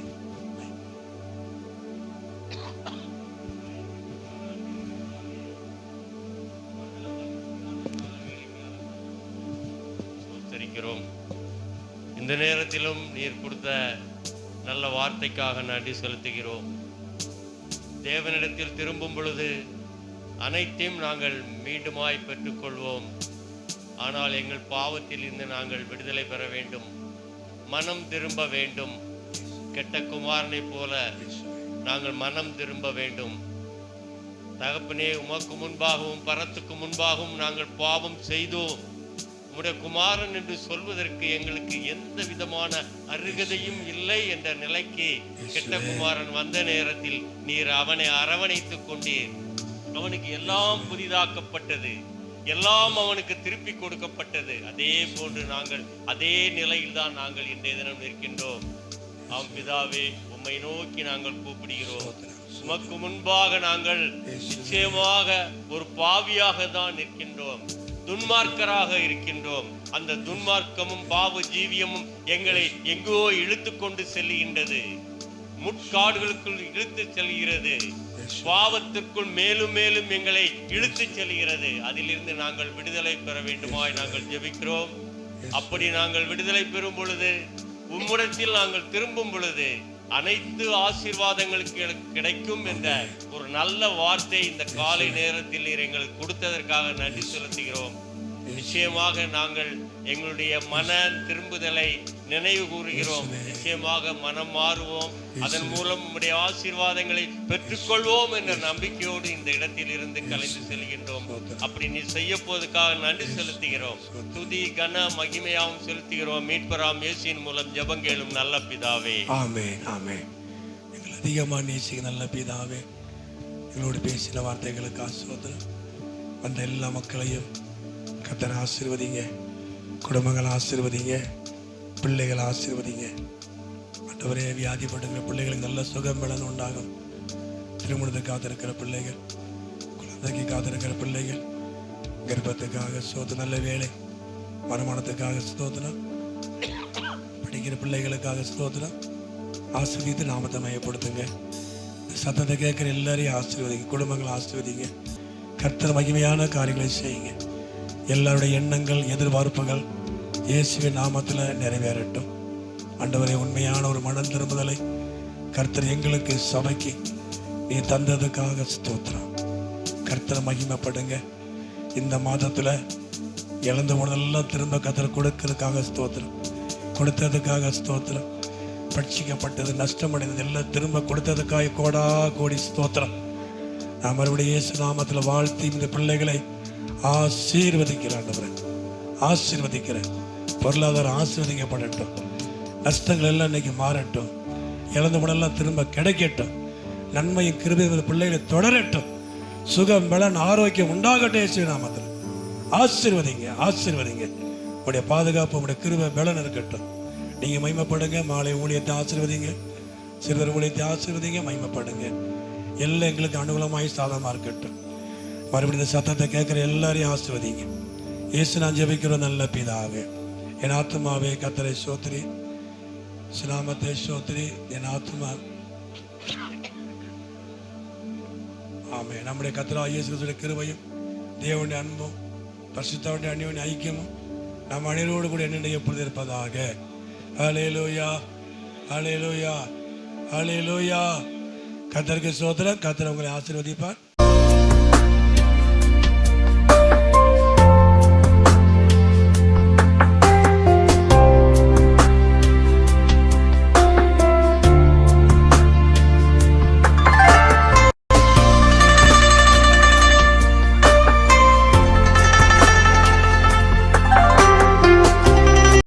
ஸ்தோத்திரிக்கிறோம். இந்த நேரத்திலும் நீர் கொடுத்த நல்ல வார்த்தைக்காக நன்றி செலுத்துகிறோம். தேவனிடத்தில் திரும்பும் பொழுது அனைத்தையும் நாங்கள் மீண்டுமாய் பெற்றுக்கொள்வோம். ஆனால் எங்கள் பாவத்தில் இருந்து நாங்கள் விடுதலை பெற வேண்டும். மனம் திரும்ப வேண்டும். கெட்ட குமாரனை போல நாங்கள் மனம் திரும்ப வேண்டும். தகப்பனே, உமக்கு முன்பாகவும் பரத்துக்கு முன்பாகவும் நாங்கள் பாவம் செய்தோம். உம்முடைய குமாரன் என்று சொல்வதற்கு எங்களுக்கு எந்த விதமான அருகதையும் இல்லை என்ற நிலைக்கு கெட்ட குமாரன் வந்த நேரத்தில் நீர் அவனை அரவணைத்துக் கொண்டீர். அவனுக்கு எல்லாம் புதிதாக்கப்பட்டது. எல்லாம் அவனுக்கு திருப்பி கொடுக்கப்பட்டது. அதே போன்று நாங்கள் அதே நிலையில் தான் நாங்கள் இன்றைய தினம் நிற்கின்றோம். ஆம் பிதாவே, உம்மை நோக்கி நாங்கள் கூப்பிடுகிறோம். உமக்கு முன்பாக நாங்கள் நிச்சயமாக ஒரு பாவியாக தான் நிற்கின்றோம். துன்மார்க்கராக இருக்கின்றோம். அந்த துன்மார்க்கமும் பாவ ஜீவியமும் எங்களை எங்கோ இழுத்து கொண்டு செல்லுகின்றது. முட்காடுகளுக்குள் இழுத்து செல்கிறது. பாவத்திற்குள் மேலும் மேலும் எங்களை இழுத்து செல்கிறது. அதிலிருந்து நாங்கள் விடுதலை பெற வேண்டுமாய் நாங்கள் ஜெபிக்கிறோம். அப்படி நாங்கள் விடுதலை பெறும் பொழுது, உம்மிடத்தில் நாங்கள் திரும்பும் பொழுது அனைத்து ஆசீர்வாதங்களுக்கு கிடைக்கும் என்ற ஒரு நல்ல வார்த்தை இந்த காலை நேரத்தில் எங்களுக்கு கொடுத்ததற்காக நன்றி செலுத்துகிறோம். நிச்சயமாக நாங்கள் எங்களுடைய மன திரும்புதலை நினைவு கூறுகிறோம். நிச்சயமாக மனம் மாறுவோம். அதன் மூலம் உம்முடைய ஆசீர்வாதங்களை பெற்றுக்கொள்வோம் என்ற நம்பிக்கையோடு இந்த இடத்தில் இருந்து கலைந்து செல்கின்றோம். அப்படி நீ செய்ய போவதற்காக நன்றி செலுத்துகிறோம். துதி கன மகிமையாகவும் செலுத்துகிறோம். மீட்பராம் இயேசுவின் மூலம் ஜெபங்கேளும் நல்ல பிதாவே. ஆமென், ஆமென். எங்களை அதிகமாக நேசிக்க நல்ல பிதாவே, எங்களோடு பேசின வார்த்தைகளுக்கு ஆசீர்வாதம். வந்த எல்லா மக்களையும் கர்த்தரை ஆசீர்வதிங்க, குடும்பங்களை ஆசீர்வதிங்க, பிள்ளைகளை ஆசீர்வதிங்க. ஆண்டவரே, வியாதிப்பட்டுங்கிற பிள்ளைகளுக்கு நல்ல சுகம் பலன் உண்டாகும். திருமணத்துக்கு காத்திருக்கிற பிள்ளைகள், குழந்தைக்கு காத்திருக்கிற பிள்ளைகள், கர்ப்பத்துக்காக ஸ்தோத்திரம், நல்ல வேலை, வருமானத்துக்காக ஸ்தோத்திரம், படிக்கிற பிள்ளைகளுக்காக ஸ்தோத்திரம். ஆசீர்வதித்து நாமத்தை மையப்படுத்துங்க. சத்தத்தை கேட்குற எல்லாரையும் ஆசீர்வதிங்க, குடும்பங்களை ஆசீர்வதிங்க. கர்த்தர் மகிமையான காரியங்களை செய்யுங்க. எல்லாருடைய எண்ணங்கள், எதிர்பார்ப்புகள் இயேசுவின் நாமத்தில் நிறைவேறட்டும். ஆண்டவரே, உண்மையான ஒரு மனம் திரும்புதலை கர்த்தர் எங்களுக்கு சபைக்கு நீ தந்ததுக்காக ஸ்தோத்திரம். கர்த்தரை மகிமைப்படுங்க. இந்த மாதத்தில் இழந்த உணவெல்லாம் திரும்ப கர்த்தர் கொடுக்கறதுக்காக ஸ்தோத்திரம், கொடுத்ததுக்காக ஸ்தோத்திரம். பட்சிக்கப்பட்டது, நஷ்டமடைந்தது எல்லாம் திரும்ப கொடுத்ததுக்காக கோடா கோடி ஸ்தோத்திரம். நான் மறுபடியும் இயேசு நாமத்தில் வாழ்த்தி இந்த பிள்ளைகளை ஆசீர்வதிக்கிறேன். ஆசீர்வதிக்கிறேன். பொருளாதாரம் ஆசீர்வதிக்கப்படட்டும். நஷ்டங்கள் எல்லாம் இன்னைக்கு மாறட்டும். இழந்த உணவெல்லாம் திரும்ப கிடைக்கட்டும். நன்மையும் கிருபையும் பிள்ளைகளை தொடரட்டும். சுகம், பலன், ஆரோக்கியம் உண்டாகட்டும். இயேசு நாமத்தில் ஆசீர்வதிங்க, ஆசீர்வதிங்க. உங்களுடைய பாதுகாப்பு, உங்களுடைய கிருபை, பலன் இருக்கட்டும். நீங்கள் மகிமைப்படுங்க. மாலை ஊழியத்தை ஆசீர்வதிங்க, சிறுவர் ஊழியத்தை ஆசீர்வதிங்க, மகிமைப்படுங்க. எல்லாம் எங்களுக்கு அனுகூலமாய் சாதகமாக இருக்கட்டும். மறுபடியும் இந்த சத்தத்தை கேட்குற எல்லாரையும் ஆசீர்வதிங்க. இயேசு நான் ஜெபிக்கிறோம் நல்ல பிதாவே. என் ஆத்மாவே கர்த்தரை ஸ்தோத்திரி, நாமத்தை ஸ்தோத்திரி, என் ஆத்மா. ஆமே. நம்முடைய கர்த்தராகிய இயேசு கிறிஸ்துவின் கிருபையும் தேவனுடைய அன்பும் பரிசுத்தவனுடைய அந்யோன்ய ஐக்கியமும் நம் அனைவரோடு கூட என்னென்ன எப்பொழுது இருப்பதாக. ஹல்லேலூயா, ஹல்லேலூயா, ஹல்லேலூயா. கர்த்தருக்கு ஸ்தோத்திரம். கர்த்தர் உங்களை ஆசீர்வதிப்பார்.